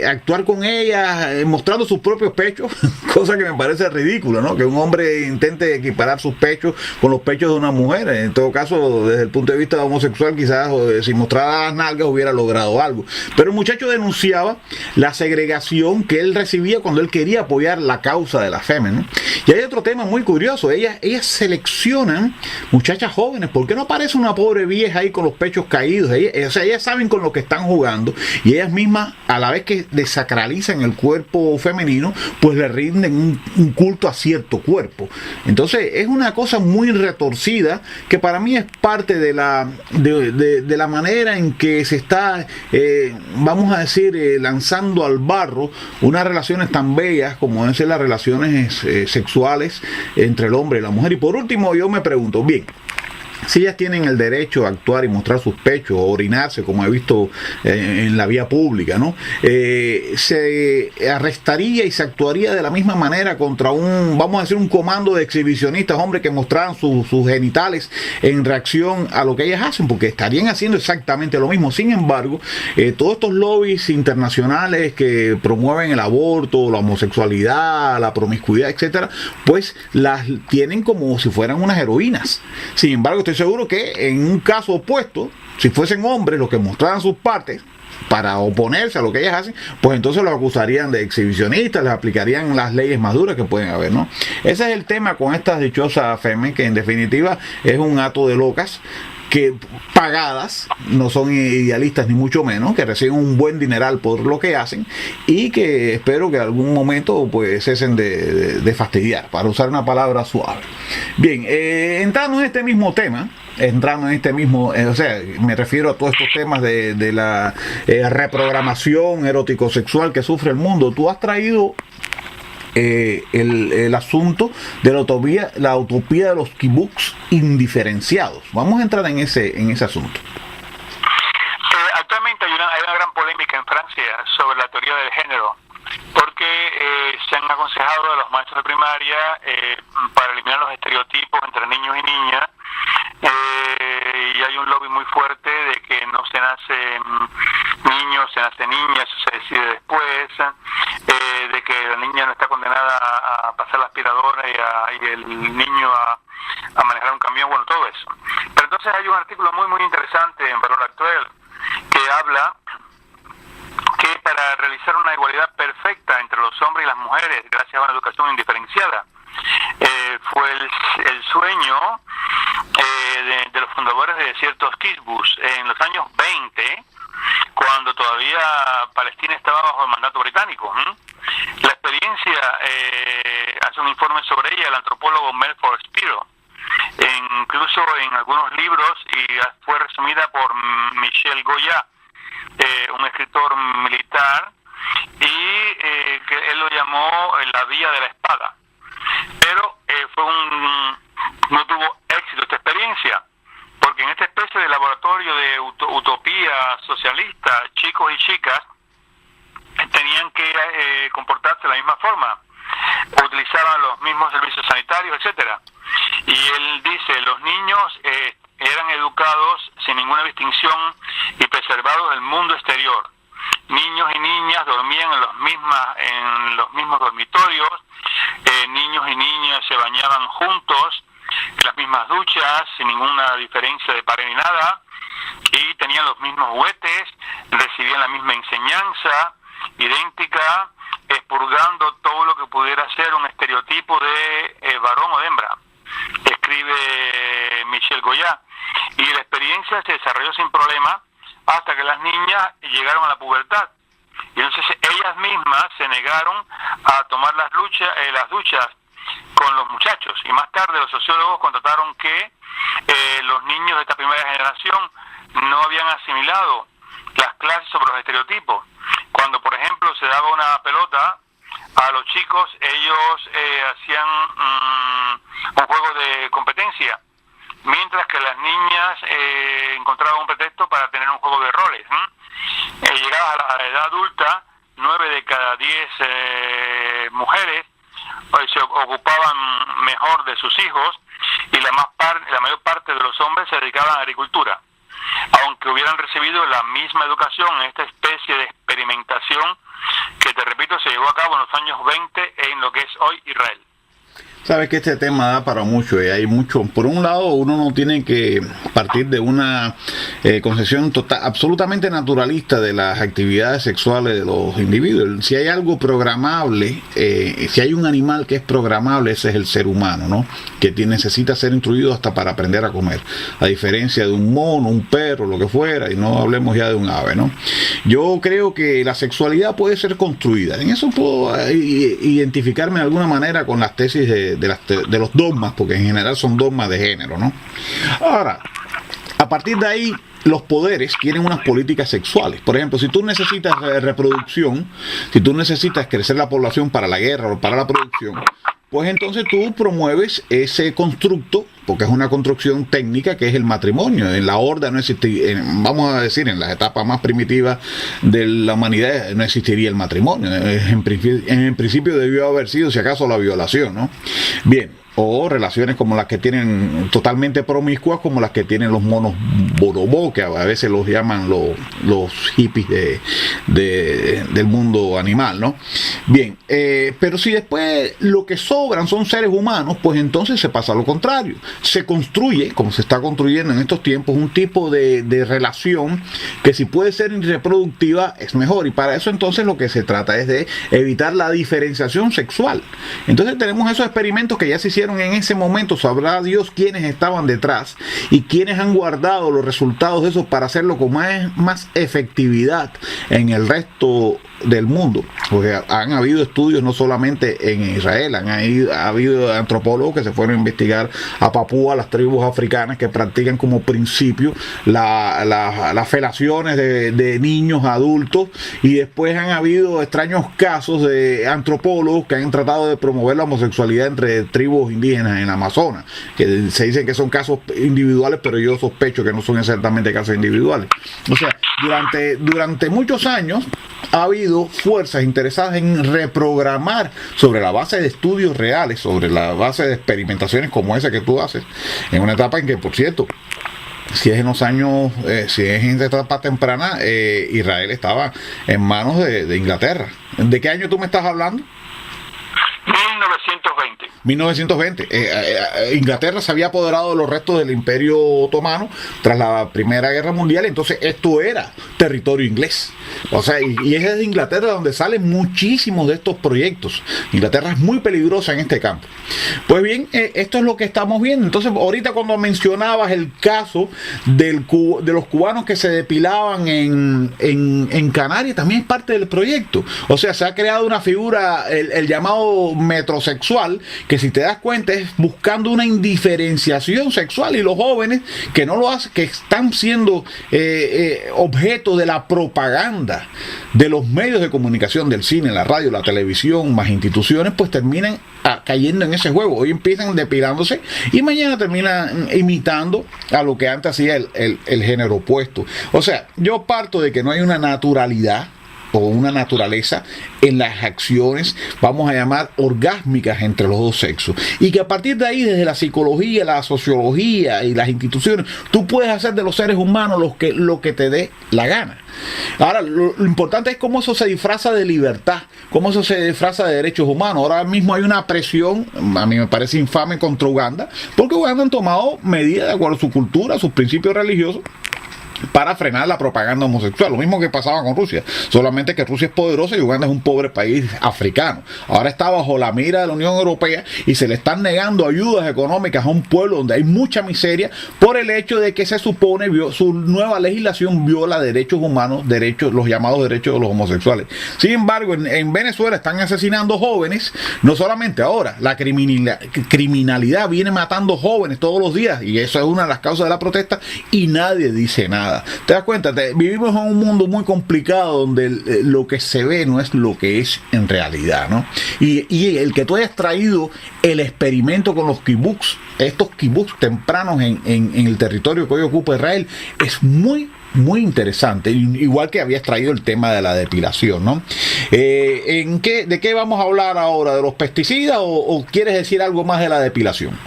actuar con ellas mostrando sus propios pechos, cosa que me parece ridícula, ¿no? Que un hombre intente equiparar sus pechos con los pechos de una mujer. En todo caso, desde el punto de vista homosexual, quizás si mostrara las nalgas hubiera logrado algo. Pero el muchacho denunciaba la segregación que él recibía cuando él quería apoyar la causa de la FEME, ¿no? Y hay otro tema muy curioso. Ellas seleccionan muchachas jóvenes. ¿Por qué no aparece una pobre vieja ahí con los pechos caídos? Ellas saben con lo que están jugando, y ellas mismas, a la vez que desacralizan el cuerpo femenino, pues le rinden un culto a cierto cuerpo. Entonces es una cosa muy retorcida que para mí es parte de la manera en que se está, vamos a decir, lanzando al barro unas relaciones tan bellas como deben ser las relaciones sexuales entre el hombre y la mujer. Y por último, yo me pregunto, bien, si ellas tienen el derecho a actuar y mostrar sus pechos o orinarse, como he visto en la vía pública, ¿no? Se arrestaría y se actuaría de la misma manera contra vamos a decir, un comando de exhibicionistas, hombres que mostraran sus genitales en reacción a lo que ellas hacen, porque estarían haciendo exactamente lo mismo. Sin embargo, todos estos lobbies internacionales que promueven el aborto, la homosexualidad, la promiscuidad, etcétera, pues las tienen como si fueran unas heroínas. Sin embargo, estoy seguro que en un caso opuesto, si fuesen hombres los que mostraran sus partes para oponerse a lo que ellas hacen, pues entonces los acusarían de exhibicionistas, les aplicarían las leyes más duras que pueden haber, ¿no? Ese es el tema con estas dichosas FEME, que en definitiva es un acto de locas que pagadas, no son idealistas ni mucho menos, que reciben un buen dineral por lo que hacen, y que espero que en algún momento pues cesen de fastidiar, para usar una palabra suave. Bien, entrando en este mismo tema, o sea, me refiero a todos estos temas de la reprogramación erótico-sexual que sufre el mundo. Tú has traído el asunto de la utopía de los kibbutz indiferenciados. Vamos a entrar en ese asunto. Actualmente hay una gran polémica en Francia sobre la teoría del género, porque se han aconsejado a los maestros de primaria para eliminar los estereotipos entre niños y niñas, y hay un lobby muy fuerte de que no se nace niños, se nace niña, eso se decide después, de que la niña no está condenada a pasar la aspiradora y el niño a manejar un camión, bueno, todo eso. Pero entonces hay un artículo muy muy interesante en Valor Actual que habla que para realizar una igualdad perfecta entre los hombres y las mujeres gracias a una educación indiferenciada, fue el sueño de los fundadores de ciertos kibbutz en los años 20, cuando todavía Palestina estaba bajo el mandato británico. La experiencia, hace un informe sobre ella el antropólogo Melford Spiro, incluso en algunos libros, y fue resumida por Michel Goya, un escritor militar, y que él lo llamó la vía de la espada. Pero no tuvo éxito esta experiencia, porque en esta especie de laboratorio de utopía socialista, chicos y chicas tenían que comportarse de la misma forma, utilizaban los mismos servicios sanitarios, etcétera. Y él dice, los niños eran educados sin ninguna distinción y preservados del mundo exterior. Niños y niñas dormían en los mismos dormitorios, niños y niñas se bañaban juntos en las mismas duchas, sin ninguna diferencia de pared ni nada, y tenían los mismos juguetes, recibían la misma enseñanza idéntica, expurgando todo lo que pudiera ser un estereotipo de varón o de hembra, escribe Michel Goya. Y la experiencia se desarrolló sin problema hasta que las niñas llegaron a la pubertad. Y entonces ellas mismas se negaron a tomar las duchas con los muchachos. Y más tarde los sociólogos constataron que los niños de esta primera generación no habían asimilado las clases sobre los estereotipos. Cuando, por ejemplo, se daba una pelota a los chicos, ellos hacían un juego de competencia, mientras que las niñas encontraban un pretexto para tener un juego de roles. Llegadas a la edad adulta, 9 de cada 10 mujeres se ocupaban mejor de sus hijos, y la mayor parte de los hombres se dedicaban a la agricultura, aunque hubieran recibido la misma educación en esta especie de experimentación que, te repito, se llevó a cabo en los años 20 en lo que es hoy Israel. Sabes que este tema da para mucho y hay mucho. Por un lado, uno no tiene que partir de una concepción absolutamente naturalista de las actividades sexuales de los individuos. Si hay algo programable, si hay un animal que es programable, ese es el ser humano, ¿no? Que necesita ser instruido hasta para aprender a comer. A diferencia de un mono, un perro, lo que fuera, y no hablemos ya de un ave, ¿no? Yo creo que la sexualidad puede ser construida. En eso puedo identificarme de alguna manera con las tesis de los dogmas, porque en general son dogmas de género, ¿no? Ahora, a partir de ahí, los poderes tienen unas políticas sexuales. Por ejemplo, si tú necesitas reproducción, si tú necesitas crecer la población para la guerra o para la producción, pues entonces tú promueves ese constructo, porque es una construcción técnica que es el matrimonio. En la horda no existiría, vamos a decir, en las etapas más primitivas de la humanidad no existiría el matrimonio. En principio debió haber sido, si acaso, la violación, ¿no? Bien. O relaciones como las que tienen totalmente promiscuas, como las que tienen los monos borobó, que a veces los llaman los hippies del mundo animal, ¿no? Bien, pero si después lo que sobran son seres humanos, pues entonces se pasa a lo contrario. Se construye, como se está construyendo en estos tiempos, un tipo de relación que, si puede ser reproductiva, es mejor. Y para eso entonces lo que se trata es de evitar la diferenciación sexual. Entonces tenemos esos experimentos que ya se hicieron en ese momento. Sabrá Dios quiénes estaban detrás y quiénes han guardado los resultados de eso para hacerlo con más efectividad en el resto del mundo, porque han habido estudios no solamente en Israel, ha habido antropólogos que se fueron a investigar a Papúa, las tribus africanas que practican como principio las felaciones de niños adultos, y después han habido extraños casos de antropólogos que han tratado de promover la homosexualidad entre tribus indígenas en Amazonas, que se dicen que son casos individuales, pero yo sospecho que no son exactamente casos individuales. O sea, durante muchos años ha habido fuerzas interesadas en reprogramar sobre la base de estudios reales, sobre la base de experimentaciones como esa que tú haces, en una etapa en que, por cierto, si es en los años, si es en esta etapa temprana, Israel estaba en manos de Inglaterra. ¿De qué año tú me estás hablando? 1920. Inglaterra se había apoderado de los restos del Imperio Otomano tras la Primera Guerra Mundial, entonces esto era territorio inglés. O sea, y es de Inglaterra donde salen muchísimos de estos proyectos. Inglaterra es muy peligrosa en este campo. Pues bien, esto es lo que estamos viendo. Entonces, ahorita cuando mencionabas el caso de los cubanos que se depilaban en Canarias, también es parte del proyecto. O sea, se ha creado una figura, el llamado metrosexual, que, si te das cuenta, es buscando una indiferenciación sexual, y los jóvenes que no lo hacen, que están siendo objeto de la propaganda de los medios de comunicación, del cine, la radio, la televisión, más instituciones, pues terminan cayendo en ese juego. Hoy empiezan depilándose y mañana terminan imitando a lo que antes hacía el género opuesto. O sea, yo parto de que no hay una naturalidad o una naturaleza en las acciones, vamos a llamar, orgásmicas entre los dos sexos, y que a partir de ahí, desde la psicología, la sociología y las instituciones, tú puedes hacer de los seres humanos lo que te dé la gana. Ahora, lo importante es cómo eso se disfraza de libertad, cómo eso se disfraza de derechos humanos. Ahora mismo hay una presión, a mí me parece infame, contra Uganda, porque Uganda han tomado medidas de acuerdo a su cultura, a sus principios religiosos, para frenar la propaganda homosexual, lo mismo que pasaba con Rusia, solamente que Rusia es poderosa y Uganda es un pobre país africano. Ahora está bajo la mira de la Unión Europea y se le están negando ayudas económicas a un pueblo donde hay mucha miseria por el hecho de que se supone su nueva legislación viola derechos humanos, los llamados derechos de los homosexuales. Sin embargo, en Venezuela están asesinando jóvenes, no solamente ahora, la criminalidad viene matando jóvenes todos los días y eso es una de las causas de la protesta y nadie dice nada. ¿Te das cuenta? Vivimos en un mundo muy complicado donde lo que se ve no es lo que es en realidad, ¿no? Y el que tú hayas traído el experimento con los kibbutz, estos kibbutz tempranos en el territorio que hoy ocupa Israel, es muy interesante, igual que habías traído el tema de la depilación, ¿no? ¿De qué vamos a hablar ahora? ¿De los pesticidas o quieres decir algo más de la depilación?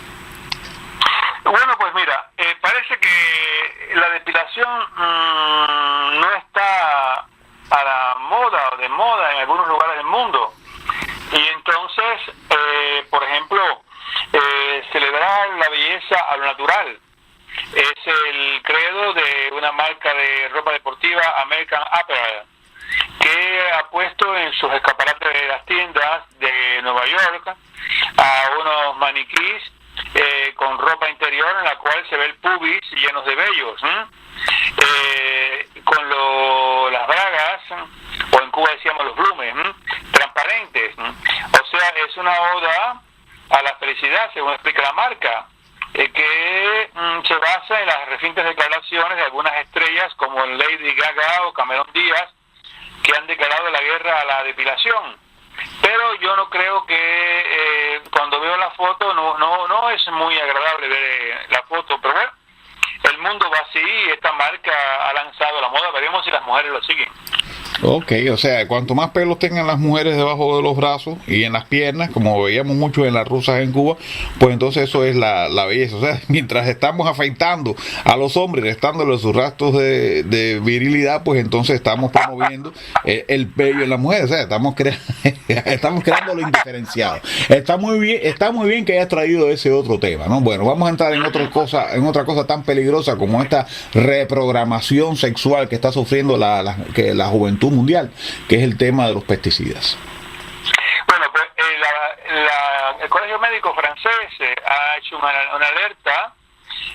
Bueno, pues mira, parece que la depilación no está a la moda o de moda en algunos lugares del mundo. Y entonces, por ejemplo, celebrar la belleza a lo natural es el credo de una marca de ropa deportiva, American Apparel, que ha puesto en sus escaparates de las tiendas de Nueva York a unos maniquís con ropa interior en la cual se ve el pubis llenos de vellos, con las bragas, o en Cuba decíamos los blumes, transparentes. O sea, es una oda a la felicidad, según explica la marca, que se basa en las recientes declaraciones de algunas estrellas como Lady Gaga o Cameron Díaz, que han declarado la guerra a la depilación. Pero yo no creo que cuando veo la foto no es muy agradable ver la foto, pero bueno, el mundo va así y esta marca ha lanzado la moda, veremos si las mujeres lo siguen. Ok, o sea, cuanto más pelos tengan las mujeres debajo de los brazos y en las piernas, como veíamos mucho en las rusas en Cuba, pues entonces eso es la belleza. O sea, mientras estamos afeitando a los hombres, restándoles sus rastros de virilidad, pues entonces estamos promoviendo el vello en las mujeres. O sea, estamos creando lo indiferenciado. Está muy bien que hayas traído ese otro tema, ¿no? Bueno, vamos a entrar en otra cosa tan peligrosa como esta reprogramación sexual que está sufriendo la juventud mundial, que es el tema de los pesticidas. Bueno, pues el Colegio Médico francés ha hecho una alerta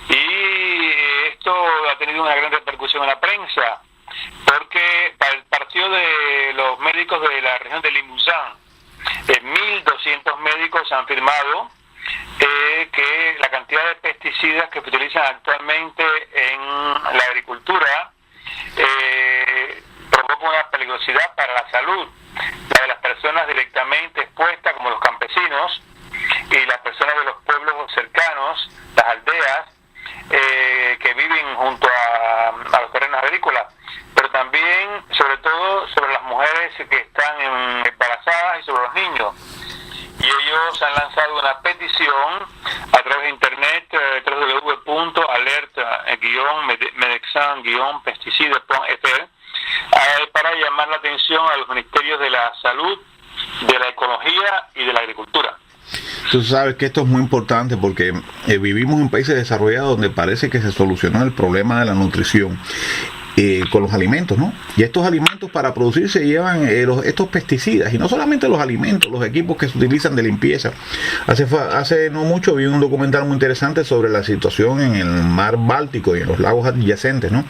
y esto ha tenido una gran repercusión en la prensa, porque para el partido de los médicos de la región de Limousin, 1.200 médicos han firmado que la cantidad de pesticidas que se utilizan actualmente en la agricultura provoca una peligrosidad para la salud, la de las personas directamente expuestas, como los campesinos y las personas de los pueblos cercanos, las aldeas, que viven junto a los terrenos agrícolas, pero también, sobre todo, sobre las mujeres que están embarazadas y sobre los niños. Y ellos han lanzado una petición a través de internet, www.alert-medexan-pesticide.fr, para llamar la atención a los ministerios de la salud, de la ecología y de la agricultura. Tú sabes que esto es muy importante porque vivimos en países desarrollados donde parece que se solucionó el problema de la nutrición con los alimentos, ¿no? Y estos alimentos para producirse llevan estos pesticidas, y no solamente los alimentos, los equipos que se utilizan de limpieza. Hace no mucho vi un documental muy interesante sobre la situación en el mar Báltico y en los lagos adyacentes, ¿no?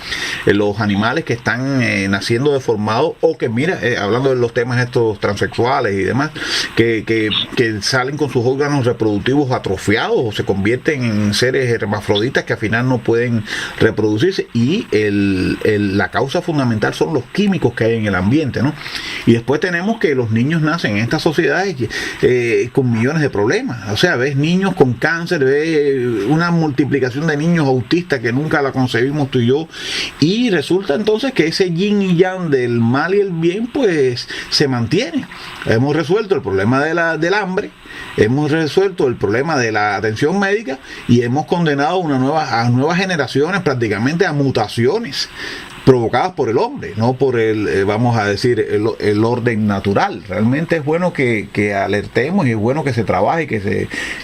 Los animales que están naciendo deformados, o que, mira, hablando de los temas estos transexuales y demás, que salen con sus órganos reproductivos atrofiados o se convierten en seres hermafroditas que al final no pueden reproducirse, y la causa fundamental son los químicos que hay en el ambiente, ¿no? Y después tenemos que los niños nacen en estas sociedades con millones de problemas. O sea, ves niños con cáncer, ves una multiplicación de niños autistas que nunca la concebimos tú y yo, y resulta entonces que ese yin y yang del mal y el bien pues se mantiene. Hemos resuelto el problema del hambre, hemos resuelto el problema de la atención médica y hemos condenado a nuevas generaciones prácticamente a mutaciones provocadas por el hombre, no por vamos a decir, el orden natural. Realmente es bueno que alertemos, y es bueno que se trabaje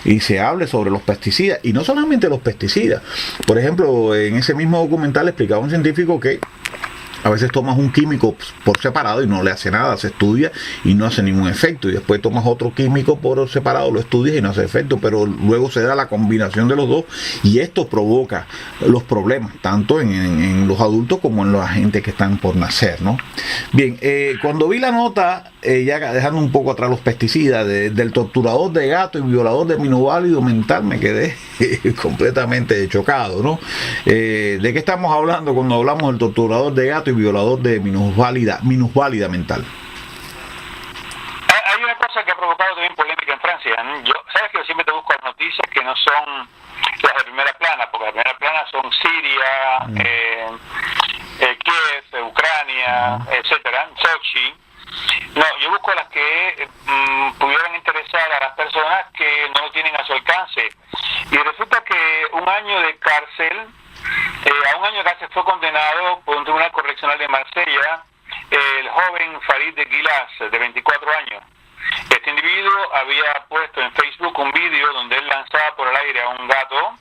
y se hable sobre los pesticidas, y no solamente los pesticidas. Por ejemplo, en ese mismo documental explicaba un científico que a veces tomas un químico por separado y no le hace nada, se estudia y no hace ningún efecto, y después tomas otro químico por separado, lo estudias y no hace efecto, pero luego se da la combinación de los dos, y esto provoca los problemas tanto en los adultos como en la gente que están por nacer, ¿no? Bien, cuando vi la nota, ya dejando un poco atrás los pesticidas, del torturador de gato y violador de minusválido mental, me quedé completamente chocado, ¿no? ¿De qué estamos hablando cuando hablamos del torturador de gato y violador de minusválida mental? Hay una cosa que ha provocado también polémica en Francia. Sabes que yo siempre te busco las noticias que no son las de primera plana, porque las de primera plana son Siria, Kiev, Ucrania, etcétera, Sochi. No, yo busco las que pudieran interesar a las personas que no lo tienen a su alcance. Y resulta que a un año de cárcel fue condenado por un tribunal correccional de Marsella el joven Farid de Gilas, de 24 años. Este individuo había puesto en Facebook un vídeo donde él lanzaba por el aire a un gato,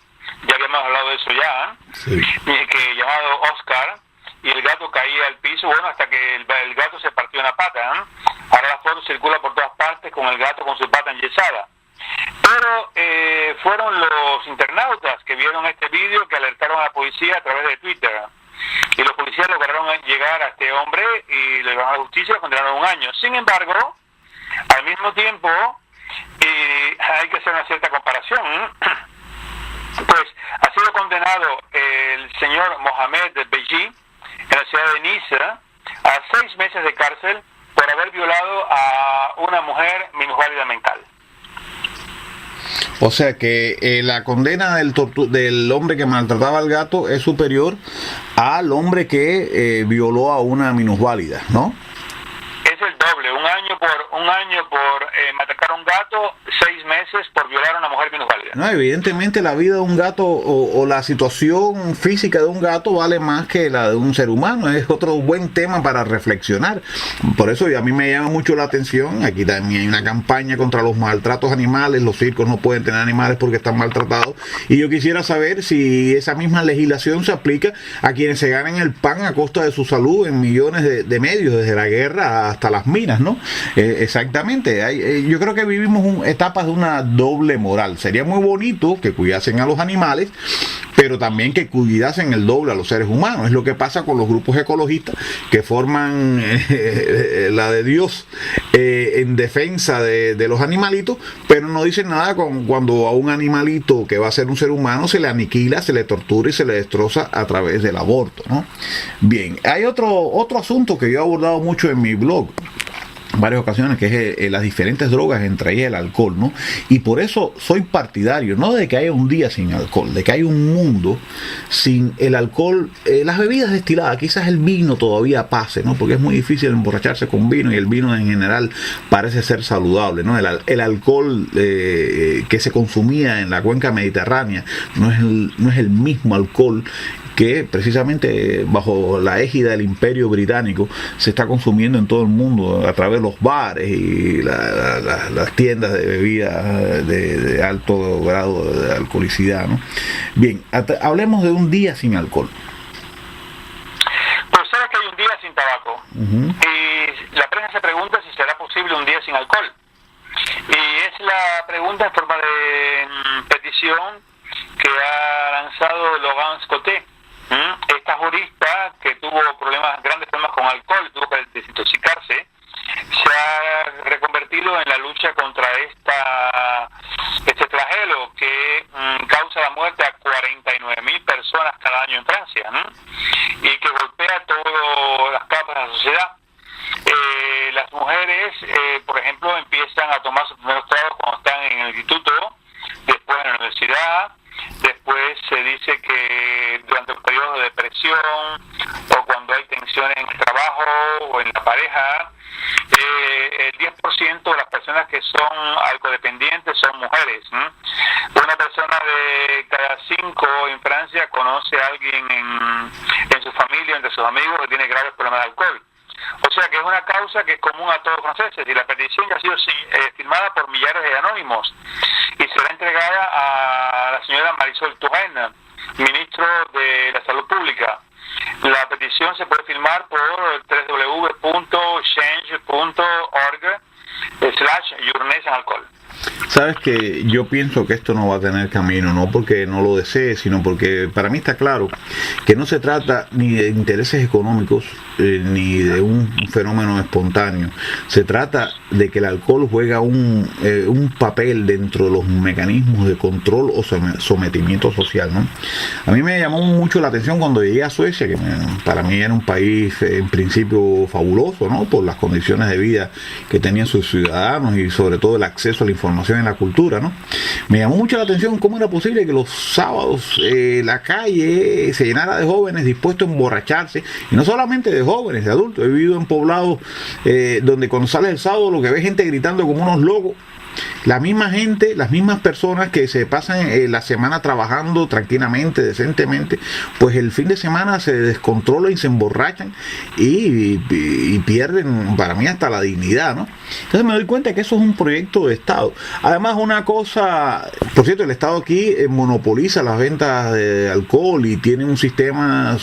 ya habíamos hablado de eso ya, sí, que llamado Oscar, y el gato caía al piso, bueno, hasta que el gato se partió una pata, ¿eh? Ahora la foto circula por todas partes con el gato con su pata enyesada. Pero fueron los internautas que vieron este vídeo que alertaron a la policía a través de Twitter. Y los policías lograron llegar a este hombre y le llevaron a la justicia y lo condenaron a 1 año. Sin embargo, al mismo tiempo, hay que hacer una cierta comparación. Pues ha sido condenado el señor Mohamed Beji en la ciudad de Niza a 6 meses de cárcel por haber violado a una mujer minusválida mental. O sea que la condena del hombre que maltrataba al gato es superior al hombre que violó a una minusválida, ¿no? Es el doble, un año por maltratar a un gato, 6 meses por violar a una mujer minusválida. No, evidentemente la vida de un gato o la situación física de un gato vale más que la de un ser humano. Es otro buen tema para reflexionar. Por eso a mí me llama mucho la atención. Aquí también hay una campaña contra los maltratos animales. Los circos no pueden tener animales porque están maltratados. Y yo quisiera saber si esa misma legislación se aplica a quienes se ganan el pan a costa de su salud en millones de medios, desde la guerra hasta las minas, ¿no? Exactamente. Yo creo que vivimos etapas de una doble moral. Sería muy bonito que cuidasen a los animales, pero también que cuidasen el doble a los seres humanos. Es lo que pasa con los grupos ecologistas que forman la de Dios en defensa de los animalitos, pero no dicen nada cuando a un animalito que va a ser un ser humano se le aniquila, se le tortura y se le destroza a través del aborto, ¿no? Bien, hay otro asunto que yo he abordado mucho en mi blog varias ocasiones, que es las diferentes drogas, entre ellas el alcohol, ¿no? Y por eso soy partidario, no de que haya un día sin alcohol, de que haya un mundo sin el alcohol, las bebidas destiladas, quizás el vino todavía pase, ¿no? Porque es muy difícil emborracharse con vino, y el vino en general parece ser saludable, ¿no? El alcohol que se consumía en la cuenca mediterránea no es el mismo alcohol que precisamente bajo la égida del Imperio Británico se está consumiendo en todo el mundo a través de los bares y las tiendas de bebidas de alto grado de alcoholicidad, ¿no? Bien, hablemos de un día sin alcohol. Pues sabes que hay un día sin tabaco. Y la prensa se pregunta si será posible un día sin alcohol. Y es la pregunta en forma de petición que ha lanzado Logan Scotté. Esta jurista que tuvo grandes problemas con alcohol, tuvo que desintoxicarse, se ha reconvertido en la lucha contra este flagelo que causa la muerte a 49.000 personas cada año en Francia, ¿no? Y que golpea todas las capas de la sociedad. Las mujeres, por ejemplo, empiezan a tomar sus primeros tragos cuando están en el instituto, después en la universidad. Después se dice que durante un periodo de depresión o cuando hay tensiones en el trabajo o en la pareja, el 10% de las personas que son alcoholdependientes son mujeres. Una persona de cada 5 en Francia conoce a alguien en su familia, entre sus amigos que tiene graves problemas de alcohol. O sea que es una causa que es común a todos los franceses y la petición ya ha sido firmada por millares de anónimos y será entregada a la señora Marisol Touraine, ministro de la Salud Pública. La petición se puede firmar por www.change.org/journée sans alcohol. Sabes que yo pienso que esto no va a tener camino, no porque no lo desee, sino porque para mí está claro que no se trata ni de intereses económicos ni de un fenómeno espontáneo. Se trata de que el alcohol juega un papel dentro de los mecanismos de control o sometimiento social, ¿no? A mí me llamó mucho la atención cuando llegué a Suecia, que para mí era un país en principio fabuloso, ¿no? Por las condiciones de vida que tenían sus ciudadanos y sobre todo el acceso a la información en la cultura, ¿no? Me llamó mucho la atención cómo era posible que los sábados la calle se llenara de jóvenes dispuestos a emborracharse, y no solamente de jóvenes, de adultos. He vivido en poblados donde cuando sales el sábado lo que ves gente gritando como unos locos. La misma gente, las mismas personas que se pasan la semana trabajando tranquilamente, decentemente, pues el fin de semana se descontrolan y se emborrachan y pierden, para mí, hasta la dignidad, ¿no? Entonces me doy cuenta que eso es un proyecto de Estado. Además, una cosa, por cierto, el Estado aquí monopoliza las ventas de alcohol y tiene un sistema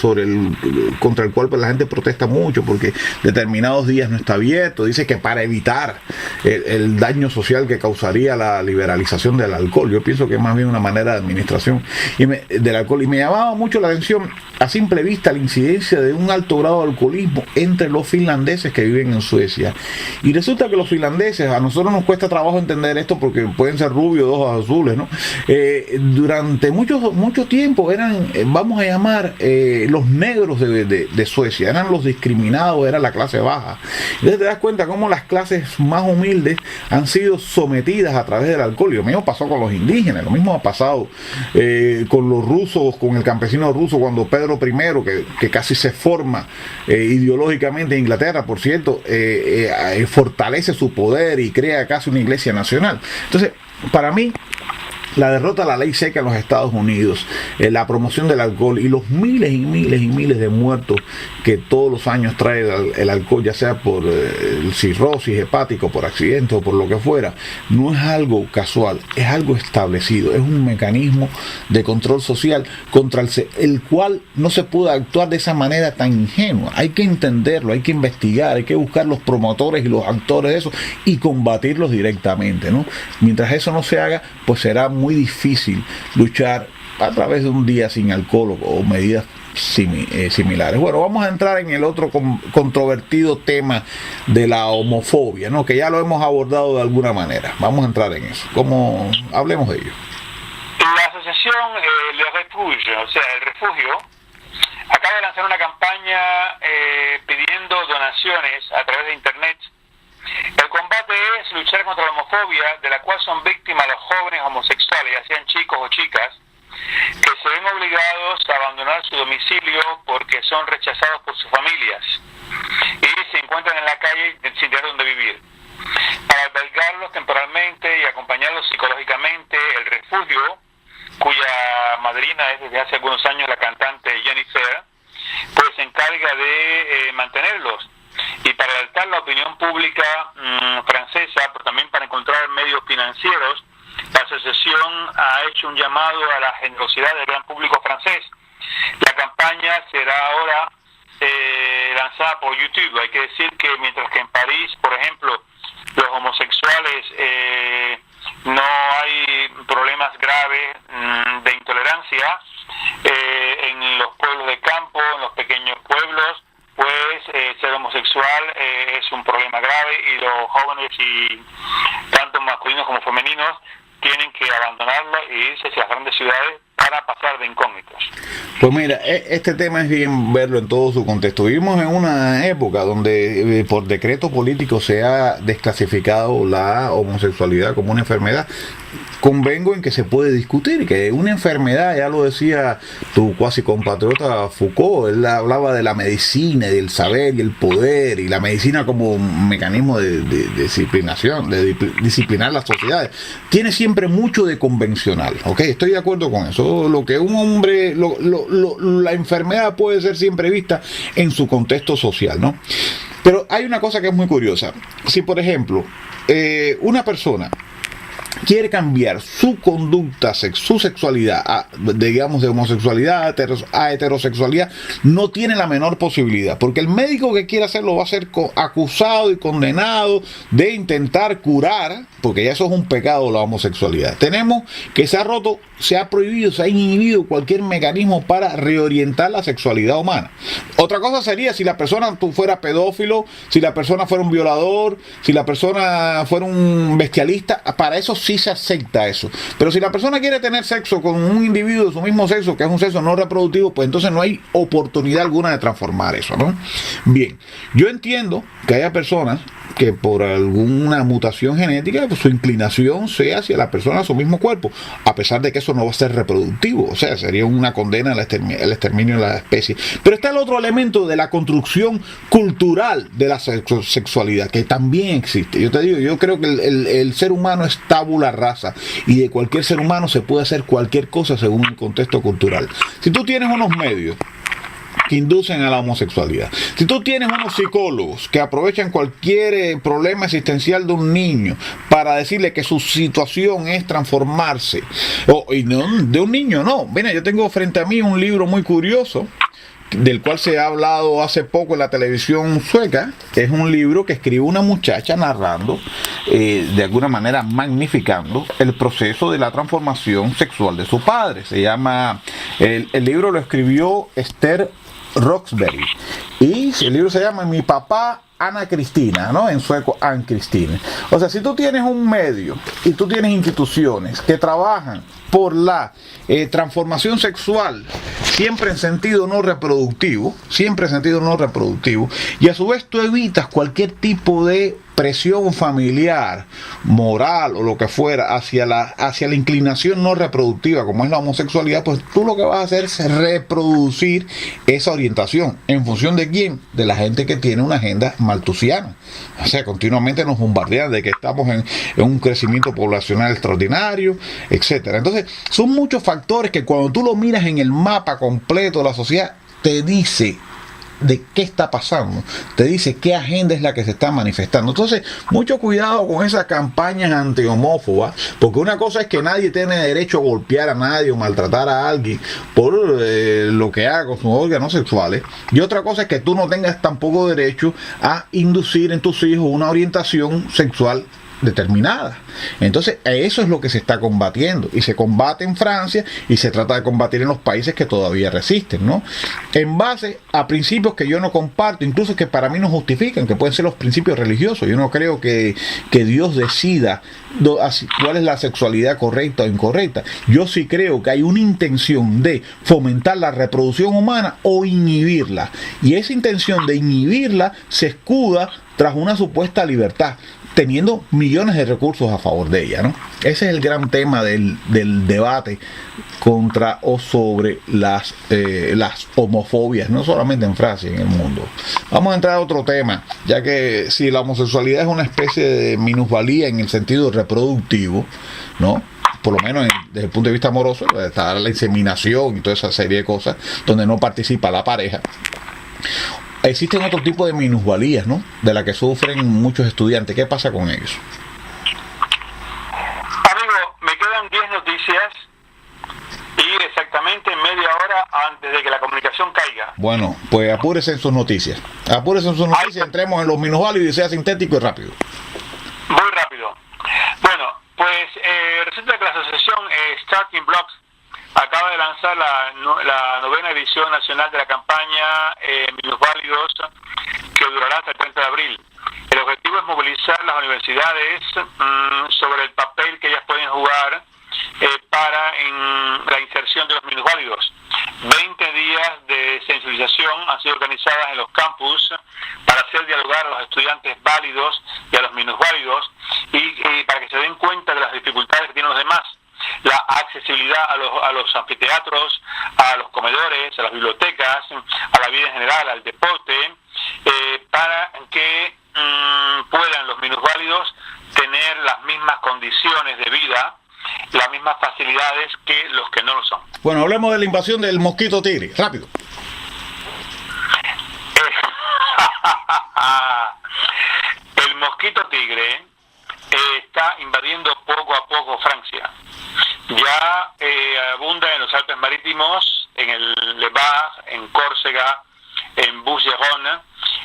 contra el cual pues, la gente protesta mucho porque determinados días no está abierto. Dice que para evitar el daño social que causaría la liberalización del alcohol. Yo pienso que es más bien una manera de administración del alcohol. Y me llamaba mucho la atención a simple vista la incidencia de un alto grado de alcoholismo entre los finlandeses que viven en Suecia. Y resulta que los finlandeses, a nosotros nos cuesta trabajo entender esto porque pueden ser rubios, de ojos azules, ¿no? Durante mucho tiempo eran, vamos a llamar, los negros de Suecia, eran los discriminados, era la clase baja. Entonces te das cuenta cómo las clases más humildes han sido sometidas a través del alcohol. Y lo mismo pasó con los indígenas, lo mismo ha pasado con los rusos, con el campesino ruso, cuando Pedro I, que casi se forma ideológicamente en Inglaterra, por cierto, fortalece su poder y crea casi una iglesia nacional. Entonces, para mí, la derrota a la ley seca en los Estados Unidos, la promoción del alcohol y los miles y miles y miles de muertos que todos los años trae el alcohol, ya sea por cirrosis hepática, por accidente o por lo que fuera, no es algo casual, es algo establecido, es un mecanismo de control social contra el cual no se puede actuar de esa manera tan ingenua. Hay que entenderlo, hay que investigar, hay que buscar los promotores y los actores de eso y combatirlos directamente, ¿no? Mientras eso no se haga, pues será muy difícil luchar a través de un día sin alcohol o medidas similares. Bueno, vamos a entrar en el otro controvertido tema de la homofobia, ¿no? Que ya lo hemos abordado de alguna manera. Vamos a entrar en eso. Hablemos de ello. La asociación Le Refuge, o sea, el refugio, acaba de lanzar una campaña pidiendo donaciones a través de internet. El combate es luchar contra la homofobia, de la cual son víctimas los jóvenes homosexuales, ya sean chicos o chicas, que se ven obligados a abandonar su domicilio porque son rechazados por sus familias y se encuentran en la calle sin tener donde vivir. Para albergarlos temporalmente y acompañarlos psicológicamente, el refugio, cuya madrina es desde hace algunos años la cantante Jennifer, pues se encarga de mantenerlos. Y para alertar la opinión pública francesa, pero también para encontrar medios financieros, la asociación ha hecho un llamado a la generosidad del gran público francés. La campaña será ahora lanzada por YouTube. Hay que decir que mientras que en París, por ejemplo, los homosexuales no hay problemas graves de intolerancia, en los pueblos de campo, en los pequeños pueblos, pues ser homosexual es un problema grave y los jóvenes, y tanto masculinos como femeninos, tienen que abandonarlo e irse hacia las grandes ciudades para pasar de incógnitos. Pues mira, este tema es bien verlo en todo su contexto. Vivimos en una época donde por decreto político se ha desclasificado la homosexualidad como una enfermedad, convengo en que se puede discutir, que una enfermedad, ya lo decía tu cuasi compatriota Foucault, él hablaba de la medicina, del saber y el poder, y la medicina como un mecanismo de disciplinación, de disciplinar las sociedades. Tiene siempre mucho de convencional, ¿ok? Estoy de acuerdo con eso. Lo que un hombre, la enfermedad puede ser siempre vista en su contexto social, ¿no? Pero hay una cosa que es muy curiosa. Si, por ejemplo, una persona quiere cambiar su conducta, su sexualidad, digamos de homosexualidad a heterosexualidad, no tiene la menor posibilidad, porque el médico que quiere hacerlo va a ser acusado y condenado de intentar curar, porque ya eso es un pecado, la homosexualidad. Tenemos que se ha prohibido, se ha inhibido cualquier mecanismo para reorientar la sexualidad humana. Otra cosa sería si la persona fuera pedófilo, si la persona fuera un violador, si la persona fuera un bestialista, para eso sí se acepta eso. Pero si la persona quiere tener sexo con un individuo de su mismo sexo, que es un sexo no reproductivo, pues entonces no hay oportunidad alguna de transformar eso, ¿no? Bien, yo entiendo que haya personas que por alguna mutación genética, pues su inclinación sea hacia la persona, a su mismo cuerpo, a pesar de que eso no va a ser reproductivo, o sea, sería una condena al exterminio de la especie. Pero está el otro elemento de la construcción cultural de la sexualidad, que también existe. Yo te digo, yo creo que el ser humano es tabula rasa, y de cualquier ser humano se puede hacer cualquier cosa según el contexto cultural. Si tú tienes unos medios que inducen a la homosexualidad, si tú tienes unos psicólogos que aprovechan cualquier problema existencial de un niño para decirle que su situación es transformarse, y no de un niño, no. Mira, yo tengo frente a mí un libro muy curioso del cual se ha hablado hace poco en la televisión sueca. Es un libro que escribe una muchacha narrando, de alguna manera magnificando el proceso de la transformación sexual de su padre. Se llama, el libro lo escribió Esther Roxberg, y el libro se llama Mi papá Ana Cristina, ¿no? En sueco Ann Kristine. O sea, si tú tienes un medio y tú tienes instituciones que trabajan por la transformación sexual, siempre en sentido no reproductivo, y a su vez tú evitas cualquier tipo de presión familiar, moral o lo que fuera hacia la inclinación no reproductiva, como es la homosexualidad, pues tú lo que vas a hacer es reproducir esa orientación. ¿En función de quién? De la gente que tiene una agenda malthusiana. O sea, continuamente nos bombardean de que estamos en un crecimiento poblacional extraordinario, etcétera. Entonces, son muchos factores que cuando tú lo miras en el mapa completo de la sociedad, te dice de qué está pasando, te dice qué agenda es la que se está manifestando. Entonces, mucho cuidado con esas campañas antihomófobas, porque una cosa es que nadie tiene derecho a golpear a nadie o maltratar a alguien por lo que haga con sus órganos sexuales, y otra cosa es que tú no tengas tampoco derecho a inducir en tus hijos una orientación sexual determinada. Entonces, eso es lo que se está combatiendo, y se combate en Francia y se trata de combatir en los países que todavía resisten, ¿no? En base a principios que yo no comparto, incluso que para mí no justifican, que pueden ser los principios religiosos. Yo no creo que Dios decida cuál es la sexualidad correcta o incorrecta. Yo sí creo que hay una intención de fomentar la reproducción humana o inhibirla, y esa intención de inhibirla se escuda tras una supuesta libertad, teniendo millones de recursos a favor de ella, ¿no? Ese es el gran tema del debate contra o sobre las homofobias, no solamente en Francia, en el mundo. Vamos a entrar a otro tema, ya que si la homosexualidad es una especie de minusvalía en el sentido reproductivo, ¿no? Por lo menos desde el punto de vista amoroso, está la inseminación y toda esa serie de cosas donde no participa la pareja. Existen otro tipo de minusvalías, ¿no? De la que sufren muchos estudiantes. ¿Qué pasa con ellos? Amigo, me quedan 10 noticias y exactamente media hora antes de que la comunicación caiga. Bueno, pues apúrese en sus noticias. Entremos en los minusválidos y sea sintético y rápido. Muy rápido. Bueno, pues resulta que la asociación Starting Blocks acaba de lanzar la 9ª edición nacional de la campaña Minusválidos, que durará hasta el 30 de abril. El objetivo es movilizar las universidades sobre el papel que ellas pueden jugar para en la inserción de los minusválidos. 20 días de sensibilización han sido organizadas en los campus para hacer dialogar a los estudiantes válidos y a los minusválidos, y para que se den cuenta de las dificultades que tienen los demás. la accesibilidad a los anfiteatros, a los comedores, a las bibliotecas, a la vida en general, al deporte, para que puedan los minusválidos tener las mismas condiciones de vida, las mismas facilidades que los que no lo son. Bueno, hablemos de la invasión del mosquito tigre, rápido. El mosquito tigre está invadiendo poco a poco Francia. Ya abunda en los Alpes marítimos, en el Levant, en Córcega, en Bouches-du-Rhône,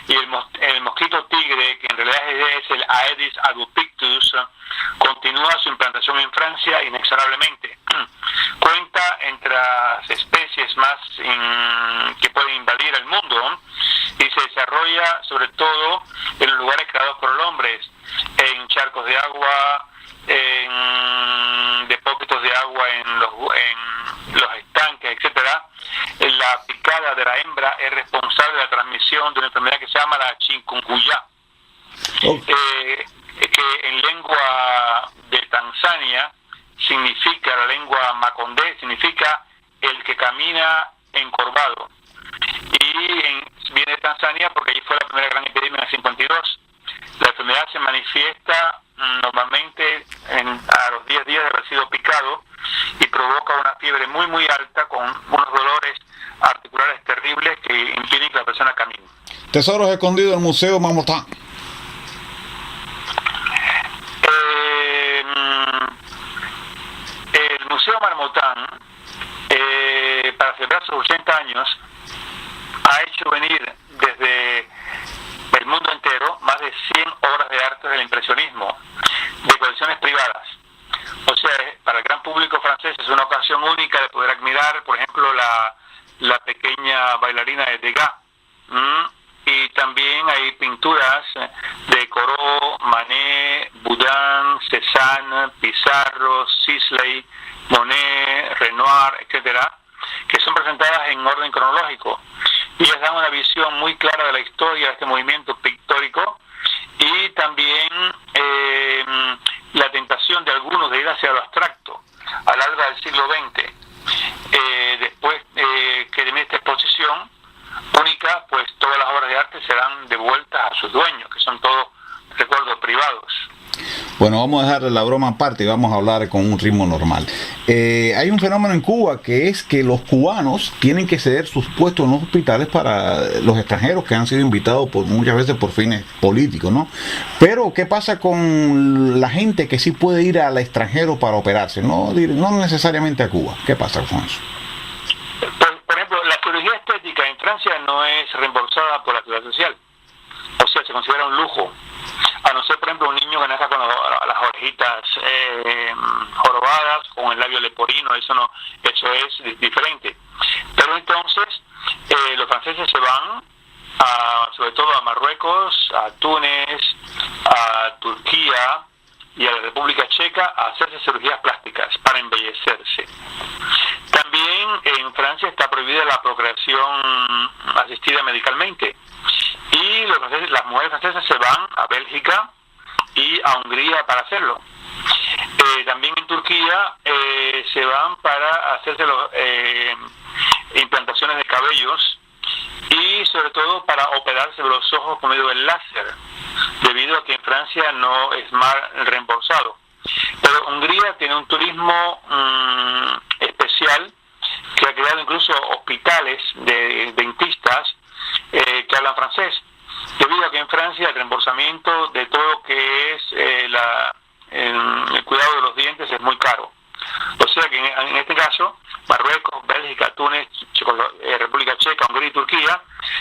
y el mosquito tigre, que en realidad es el Aedes albopictus, continúa su implantación en Francia inexorablemente. Cuenta entre las especies más que pueden invadir el mundo y se desarrolla sobre todo en los lugares creados por el hombre, en charcos de agua, en depósitos de agua en los estanques, etcétera. La picada de la hembra es responsable de la transmisión de una enfermedad que se llama la chikungunya, que en lengua de Tanzania significa, la lengua macondé significa el que camina encorvado, y viene de Tanzania porque allí fue la primera gran epidemia en el 52. La enfermedad se manifiesta normalmente a los 10 días de haber sido picado y provoca una fiebre muy muy alta con unos dolores articulares terribles que impiden que la persona camine. Tesoros escondidos del Museo Marmottan. El Museo Marmottan, para celebrar sus 80 años, ha hecho venir desde el mundo entero más de 100 obras de arte del impresionismo, de colecciones privadas. O sea, para el gran público francés es una ocasión única de poder admirar, por ejemplo, la pequeña bailarina de Degas. Y también hay pinturas de Corot, Manet, Boudin, Cézanne, Pissarro, Sisley, Monet, Renoir, etcétera, que son presentadas en orden cronológico. Y ellas dan una visión muy clara de la historia de este movimiento pictórico, y también la tentación de algunos de ir hacia lo abstracto a lo largo del siglo XX. Después que termine esta exposición única, pues todas las obras de arte serán devueltas a sus dueños, que son todos recuerdos privados. Bueno, vamos a dejar la broma aparte y vamos a hablar con un ritmo normal. Hay un fenómeno en Cuba que es que los cubanos tienen que ceder sus puestos en los hospitales para los extranjeros que han sido invitados muchas veces por fines políticos, ¿no? Pero, ¿qué pasa con la gente que sí puede ir al extranjero para operarse? No necesariamente a Cuba. ¿Qué pasa con eso? Por ejemplo, la cirugía estética en Francia no es reembolsada por la Seguridad Social. O sea, se considera un lujo. A no ser, por ejemplo, un niño que nazca con las orejitas jorobadas, con el labio leporino, eso es diferente. Pero entonces, los franceses se van, sobre todo a Marruecos, a Túnez, a Turquía y a la República Checa, a hacerse cirugías plásticas para embellecerse. También en Francia está prohibida la procreación asistida medicalmente. Y las mujeres francesas se van a Bélgica y a Hungría para hacerlo. También en Turquía se van para hacerse implantaciones de cabellos, y sobre todo para operarse los ojos por medio del láser, debido a que en Francia no es mal reembolsado. Pero Hungría tiene un turismo especial, que ha creado incluso hospitales de dentistas que hablan francés, debido a que en Francia el reembolsamiento de todo lo que es el cuidado de los dientes es muy caro. O sea que en este caso, Marruecos, Bélgica, Túnez, República Checa, Hungría y Turquía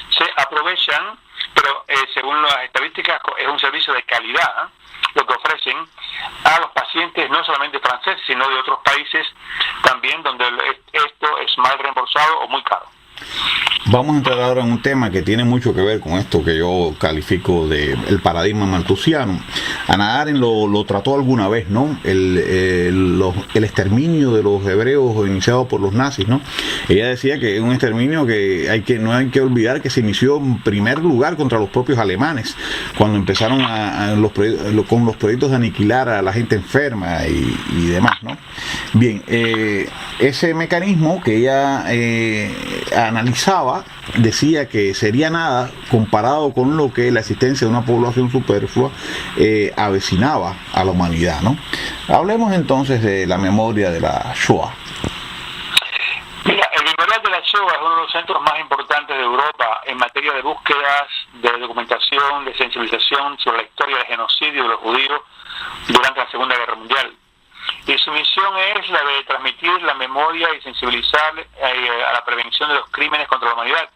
se aprovechan, pero según las estadísticas es un servicio de calidad, lo que ofrecen a los pacientes no solamente franceses, sino de otros países también, donde esto es mal reembolsado o muy caro. Vamos a entrar ahora en un tema que tiene mucho que ver con esto que yo califico de el paradigma malthusiano. Hannah Arendt lo trató alguna vez, ¿no? El exterminio de los hebreos iniciado por los nazis, ¿no? Ella decía que es un exterminio que no hay que olvidar que se inició en primer lugar contra los propios alemanes, cuando empezaron con los proyectos de aniquilar a la gente enferma y demás, ¿no? Bien, ese mecanismo que ella analizaba decía que sería nada comparado con lo que la existencia de una población superflua avecinaba a la humanidad, ¿no? Hablemos entonces de la memoria de la Shoah. Mira, el Memorial de la Shoah es uno de los centros más importantes de Europa en materia de búsquedas, de documentación, de sensibilización sobre la historia del genocidio de los judíos durante la Segunda Guerra Mundial. Y su misión es la de transmitir la memoria y sensibilizar a la prevención de los crímenes contra la humanidad.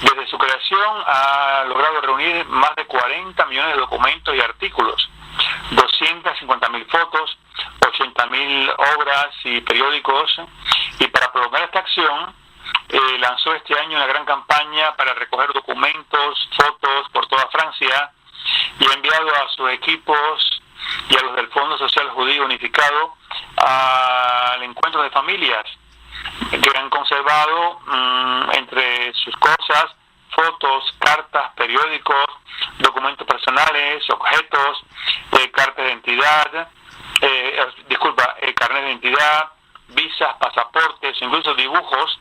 Desde su creación ha logrado reunir más de 40 millones de documentos y artículos, 250.000 fotos, 80.000 obras y periódicos, y para prolongar esta acción lanzó este año una gran campaña para recoger documentos, fotos por toda Francia, y ha enviado a sus equipos y a los del Fondo Social Judío Unificado al encuentro de familias que han conservado entre sus cosas fotos, cartas, periódicos, documentos personales, objetos, cartas de identidad, carnet de identidad, visas, pasaportes, incluso dibujos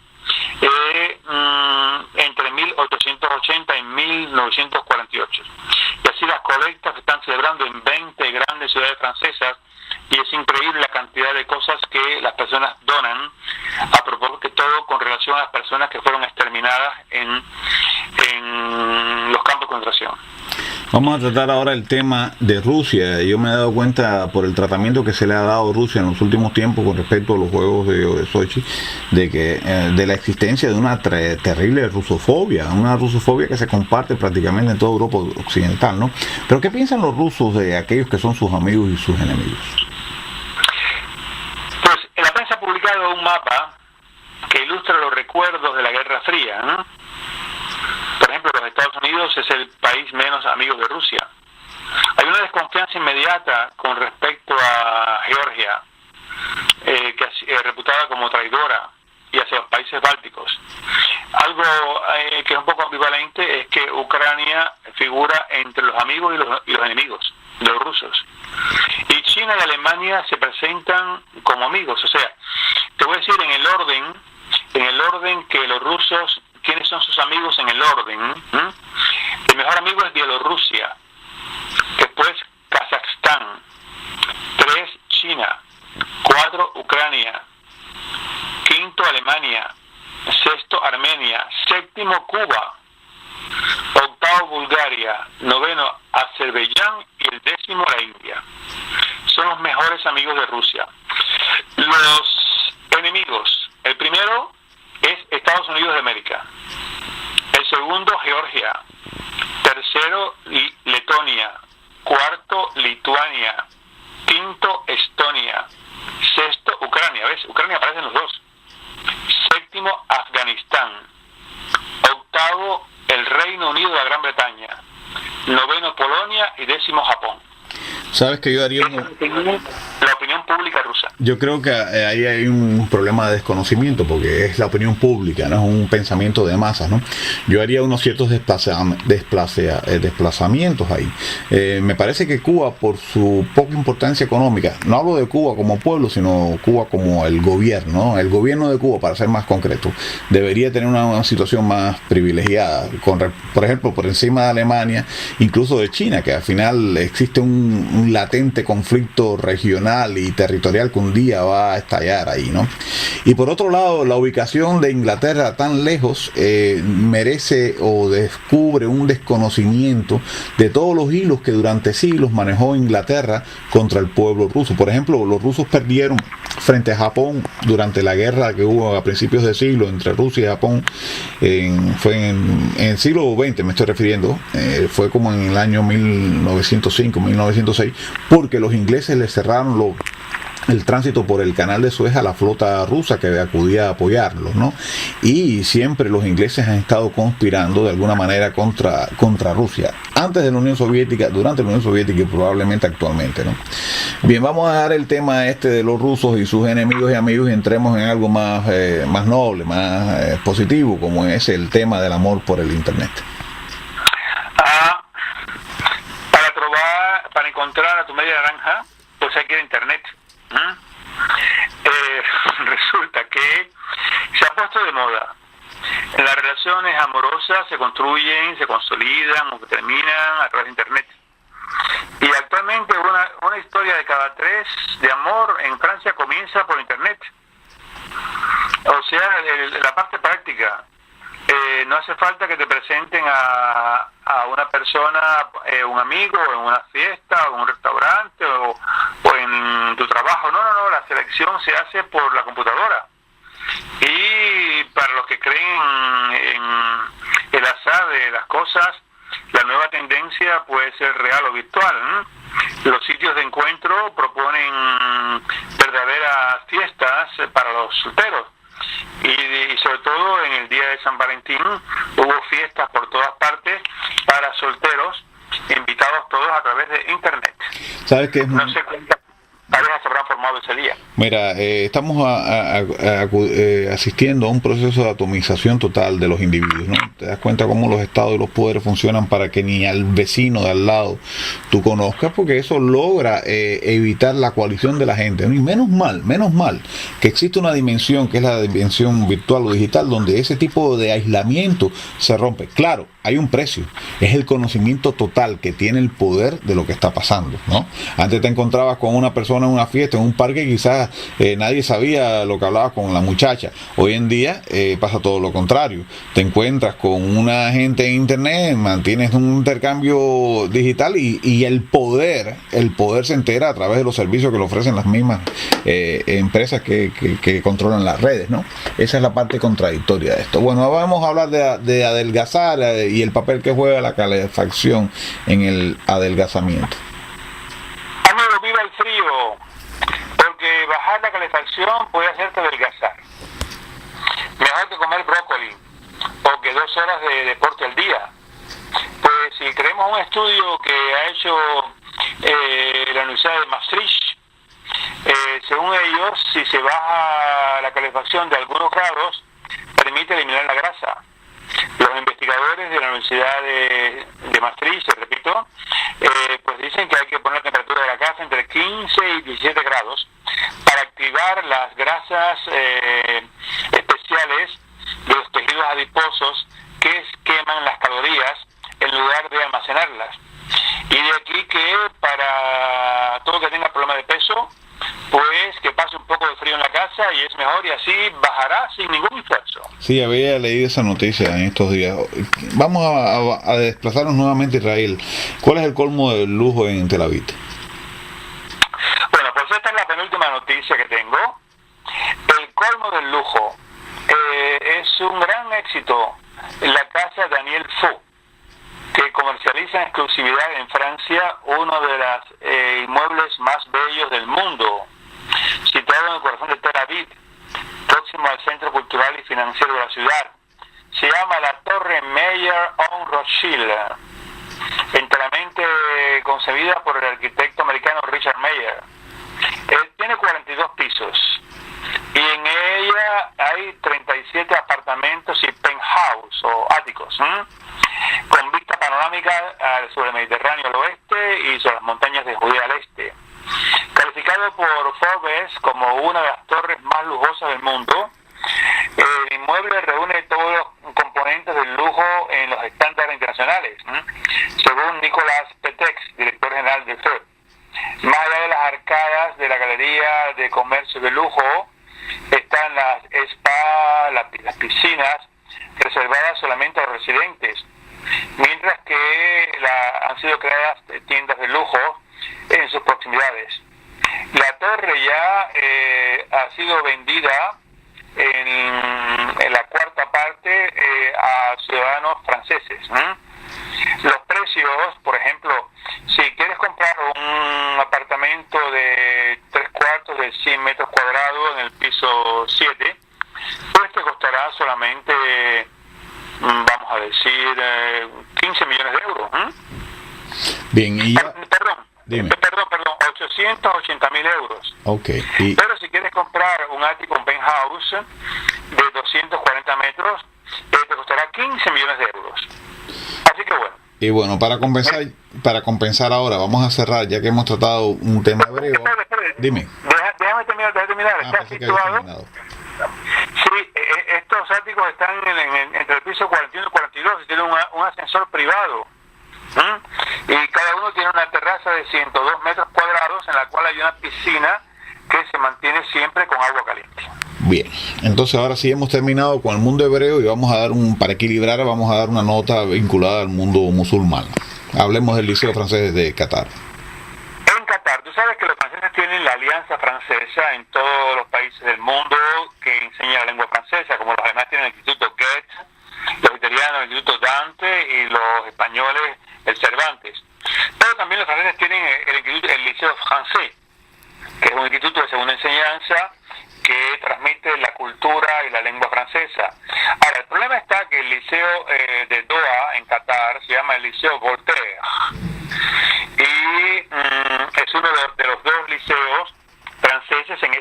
entre 1880 y 1948. Y así las colectas se están celebrando en 20 grandes ciudades francesas, y es increíble la cantidad de cosas que las personas donan, a propósito todo con relación a las personas que fueron exterminadas en los campos de concentración. Vamos a tratar ahora el tema de Rusia. Yo me he dado cuenta por el tratamiento que se le ha dado a Rusia en los últimos tiempos con respecto a los Juegos de Sochi, de la existencia de una terrible rusofobia, una rusofobia que se comparte prácticamente en toda Europa occidental, ¿no? Pero ¿qué piensan los rusos de aquellos que son sus amigos y sus enemigos? Pues en la prensa ha publicado un mapa que ilustra los recuerdos de la Guerra Fría, ¿no? Por ejemplo, los Estados Unidos es el país menos amigo de Rusia. Hay una desconfianza inmediata con respecto a Georgia, que es reputada como traidora, y hacia los países bálticos. Algo que es un poco ambivalente es que Ucrania figura entre los amigos y los enemigos de los rusos. Y China y Alemania se presentan como amigos. O sea, te voy a decir en el orden que los rusos, ¿quiénes son sus amigos en el orden? El mejor amigo es Bielorrusia, después Kazajstán, 3 China, 4 Ucrania, 5 Alemania, 6 Armenia, 7 Cuba, 8 Bulgaria, 9 Azerbaiyán y el 10 la India. Son los mejores amigos de Rusia. Los enemigos, el primero es Estados Unidos de América, el segundo Georgia, tercero Letonia, cuarto Lituania, quinto Estonia, sexto Ucrania, ¿ves? Ucrania aparecen los dos, séptimo Afganistán, octavo el Reino Unido de la Gran Bretaña, noveno Polonia y 10 Japón. Sabes que yo haría la opinión pública rusa. Yo creo que ahí hay un problema de desconocimiento, porque es la opinión pública, no es un pensamiento de masas, ¿no? Yo haría unos ciertos desplazamientos ahí. Me parece que Cuba, por su poca importancia económica, no hablo de Cuba como pueblo, sino Cuba como el gobierno, ¿no? El gobierno de Cuba, para ser más concreto, debería tener una situación más privilegiada, por ejemplo, por encima de Alemania, incluso de China, que al final existe un latente conflicto regional y territorial que un día va a estallar ahí, ¿no? Y por otro lado, la ubicación de Inglaterra tan lejos merece o descubre un desconocimiento de todos los hilos que durante siglos manejó Inglaterra contra el pueblo ruso. Por ejemplo, los rusos perdieron frente a Japón durante la guerra que hubo a principios de siglo entre Rusia y Japón. Fue en el siglo XX, me estoy refiriendo, fue como en el año 1905, 1906, porque los ingleses les cerraron el tránsito por el canal de Suez a la flota rusa que acudía a apoyarlos, ¿no? Y siempre los ingleses han estado conspirando de alguna manera contra Rusia, antes de la Unión Soviética, durante la Unión Soviética y probablemente actualmente, ¿no? Bien, vamos a dar el tema de los rusos y sus enemigos y amigos y entremos en algo más noble, más positivo, como es el tema del amor por el Internet. Para encontrar a tu media naranja, pues hay que ir a Internet. Resulta que se ha puesto de moda. Las relaciones amorosas se construyen, se consolidan o terminan a través de Internet. Y actualmente una historia de cada 3 de amor en Francia comienza por Internet. O sea, la parte práctica. No hace falta que te presenten a una persona, un amigo, en una fiesta, o en un restaurante, o en tu trabajo. No, la selección se hace por la computadora. Y para los que creen en el azar de las cosas, la nueva tendencia puede ser real o virtual. Los sitios de encuentro proponen verdaderas fiestas para los solteros. Y sobre todo en el día de San Valentín hubo fiestas por todas partes para solteros, invitados todos a través de Internet. ¿Sabes qué? No sé cuántas parejas se habrán formado ese día. Mira, estamos asistiendo a un proceso de atomización total de los individuos, ¿no? Te das cuenta cómo los estados y los poderes funcionan para que ni al vecino de al lado tú conozcas, porque eso logra evitar la coalición de la gente, ¿no? Y menos mal que existe una dimensión que es la dimensión virtual o digital, donde ese tipo de aislamiento se rompe. Claro, hay un precio, es el conocimiento total que tiene el poder de lo que está pasando, ¿no? Antes te encontrabas con una persona en una fiesta, en un parque, quizás nadie sabía lo que hablaba con la muchacha. Hoy en día pasa todo lo contrario. Te encuentras con una gente en Internet, mantienes un intercambio digital y el poder se entera a través de los servicios que le ofrecen las mismas empresas que controlan las redes, ¿no? Esa es la parte contradictoria de esto. Bueno, vamos a hablar de adelgazar y el papel que juega la calefacción en el adelgazamiento. Amigo, viva el frío, porque bajar la calefacción puede hacerte adelgazar. Mejor que comer brócoli, o que 2 horas de deporte al día. Pues si creemos un estudio que ha hecho la Universidad de Maastricht, según ellos, si se baja la calefacción de algunos grados, permite eliminar la grasa. Los investigadores de la Universidad de Maastricht, repito, pues dicen que hay que poner la temperatura de la casa entre 15 y 17 grados para activar las grasas especiales de los tejidos adiposos que queman las calorías en lugar de almacenarlas. Y de aquí que para todo que tenga problema de peso, pues que pase un poco de frío en la casa y es mejor, y así bajará sin ningún esfuerzo. Sí, había leído esa noticia en estos días. Vamos a desplazarnos nuevamente a Israel. ¿Cuál es el colmo del lujo en Tel Aviv? Bueno, pues esta es la penúltima noticia que tengo. El colmo del lujo es un gran éxito en la casa Daniel Fou, que comercializa en exclusividad en Francia uno de los inmuebles más bellos del mundo, situado en el corazón de Tel Aviv, próximo al centro cultural y financiero de la ciudad. Se llama la Torre Meyer on Rothschild, enteramente concebida por el arquitecto americano Richard Meyer. Tiene 42 pisos y en ella hay 37 apartamentos y penthouse o áticos, con vista panorámica sobre el Mediterráneo al oeste y sobre las montañas de Judea al este. Calificado por Forbes como una de las torres más lujosas del mundo, el inmueble reúne todos los componentes del lujo en los estándares internacionales, según Nicolas Petex, director general de FED. Más allá de las arcadas de la galería de comercio de lujo, están las spa, las piscinas, reservadas solamente a los residentes, mientras que han sido creadas tiendas de lujo en sus proximidades. La torre ya ha sido vendida en la cuarta parte a ciudadanos franceses. Los precios, por ejemplo, si quieres comprar un apartamento de 3 cuartos de 100 metros cuadrados en el piso 7, pues te costará solamente, vamos a decir, 15 millones de euros. Bien, y ya... Perdón, 880.000 euros. Okay. Pero si quieres comprar un ático, un penthouse de 240 metros, te costará 15 millones de euros. Así que bueno. Y bueno, para compensar ahora, vamos a cerrar, ya que hemos tratado un tema breve. Dime. Déjame terminar. Está situado. Sí, estos áticos están entre el piso 41 y 42 y tienen un ascensor privado. Y cada uno tiene una terraza de 102 metros cuadrados en la cual hay una piscina que se mantiene siempre con agua caliente. Bien, entonces ahora sí hemos terminado con el mundo hebreo y vamos a dar para equilibrar, vamos a dar una nota vinculada al mundo musulmán. Hablemos del Liceo Francés de Qatar. En Qatar, tú sabes que los franceses tienen la Alianza Francesa en todos los países del mundo que enseña la lengua francesa, como los alemanes tienen el Instituto Goethe, los italianos el Instituto Dante y los españoles el Cervantes. Pero también los franceses tienen el Liceo Francés, que es un instituto de segunda enseñanza que transmite la cultura y la lengua francesa. Ahora, el problema está que el liceo de Doha, en Qatar, se llama el Liceo Voltaire. Y es uno de los dos liceos franceses en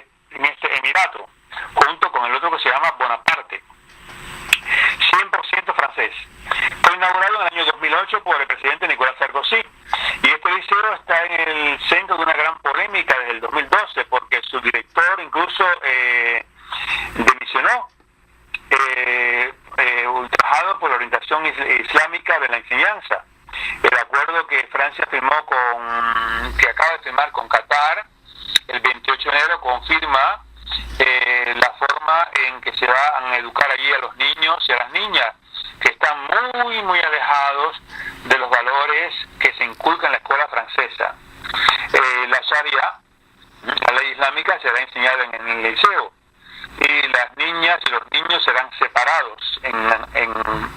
este emirato, junto con el otro que se llama Bonaparte. 100% francés. Fue inaugurado en el año 2008 por el presidente Nicolás Sarkozy. Y este liceo está en el centro de una gran polémica desde el 2012, porque su director incluso demisionó, ultrajado por la orientación islámica de la enseñanza. El acuerdo que Francia que acaba de firmar con Qatar el 28 de enero confirma la forma en que se van a educar allí a los niños y a las niñas, que están muy alejados de los valores que se inculcan en la escuela francesa. La Sharia, la ley islámica, será enseñada en el liceo y las niñas y los niños serán separados en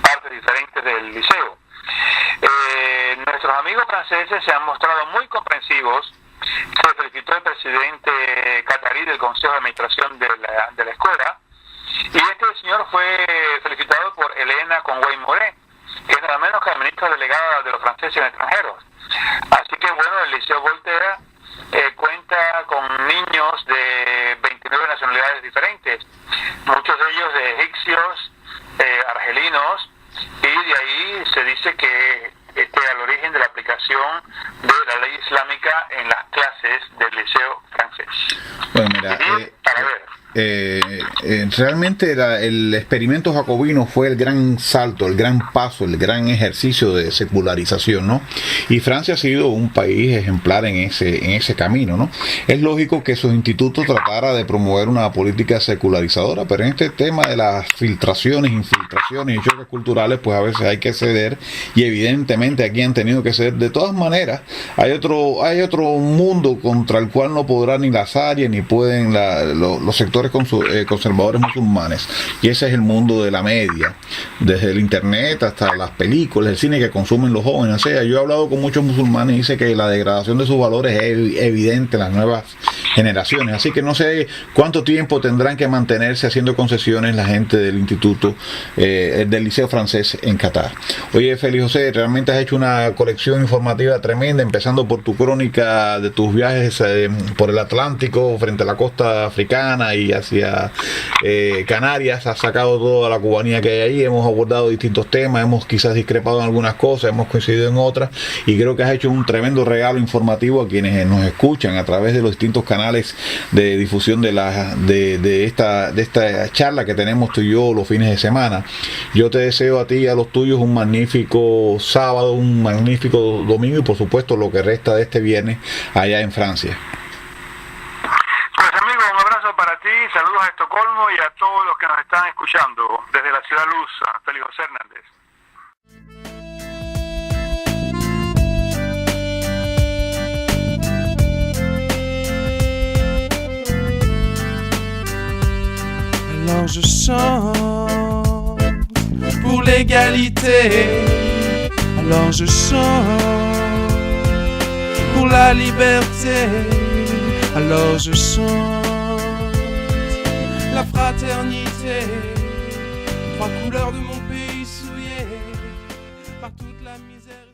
partes diferentes del liceo. Nuestros amigos franceses se han mostrado muy comprensivos. Se felicitó el presidente catarí del Consejo de Administración de la escuela, y este señor fue felicitado por Elena Conway-Mouret, que es nada menos que la ministra delegada de los franceses en extranjeros. Así que bueno, el Liceo Voltaire cuenta con niños de 29 nacionalidades diferentes, muchos de ellos de egipcios, argelinos, y de ahí se dice que al origen de la aplicación de la ley islámica en las clases del liceo francés. Bueno, mira, realmente el experimento jacobino fue el gran salto, el gran paso, el gran ejercicio de secularización, ¿no? Y Francia ha sido un país ejemplar en ese camino, ¿no? Es lógico que sus institutos tratara de promover una política secularizadora, pero en este tema de las filtraciones, infiltraciones y choques culturales, pues a veces hay que ceder, y evidentemente aquí han tenido que ceder. De todas maneras, hay otro mundo contra el cual no podrán ni las áreas ni pueden los sectores conservadores musulmanes, y ese es el mundo de la media, desde el internet hasta las películas, el cine que consumen los jóvenes. O sea, yo he hablado con muchos musulmanes y dice que la degradación de sus valores es evidente en las nuevas generaciones, así que no sé cuánto tiempo tendrán que mantenerse haciendo concesiones la gente del instituto del Liceo Francés en Qatar. Oye, Félix José, realmente has hecho una colección informativa tremenda, empezando por tu crónica de tus viajes por el Atlántico frente a la costa africana y hacia Canarias. Has sacado toda la cubanía que hay ahí, hemos abordado distintos temas, hemos quizás discrepado en algunas cosas, hemos coincidido en otras, y creo que has hecho un tremendo regalo informativo a quienes nos escuchan a través de los distintos canales de difusión de esta charla que tenemos tú y yo los fines de semana. Yo te deseo a ti y a los tuyos un magnífico sábado, un magnífico domingo y por supuesto lo que resta de este viernes allá en Francia. Pues amigo, un abrazo para ti, saludos a Estocolmo y a todos los que nos están escuchando desde la Ciudad Luz, Félix José Hernández. Alors je chante pour l'égalité, alors je chante pour la liberté, alors je chante la fraternité, trois couleurs de mon pays souillé par toute la misère.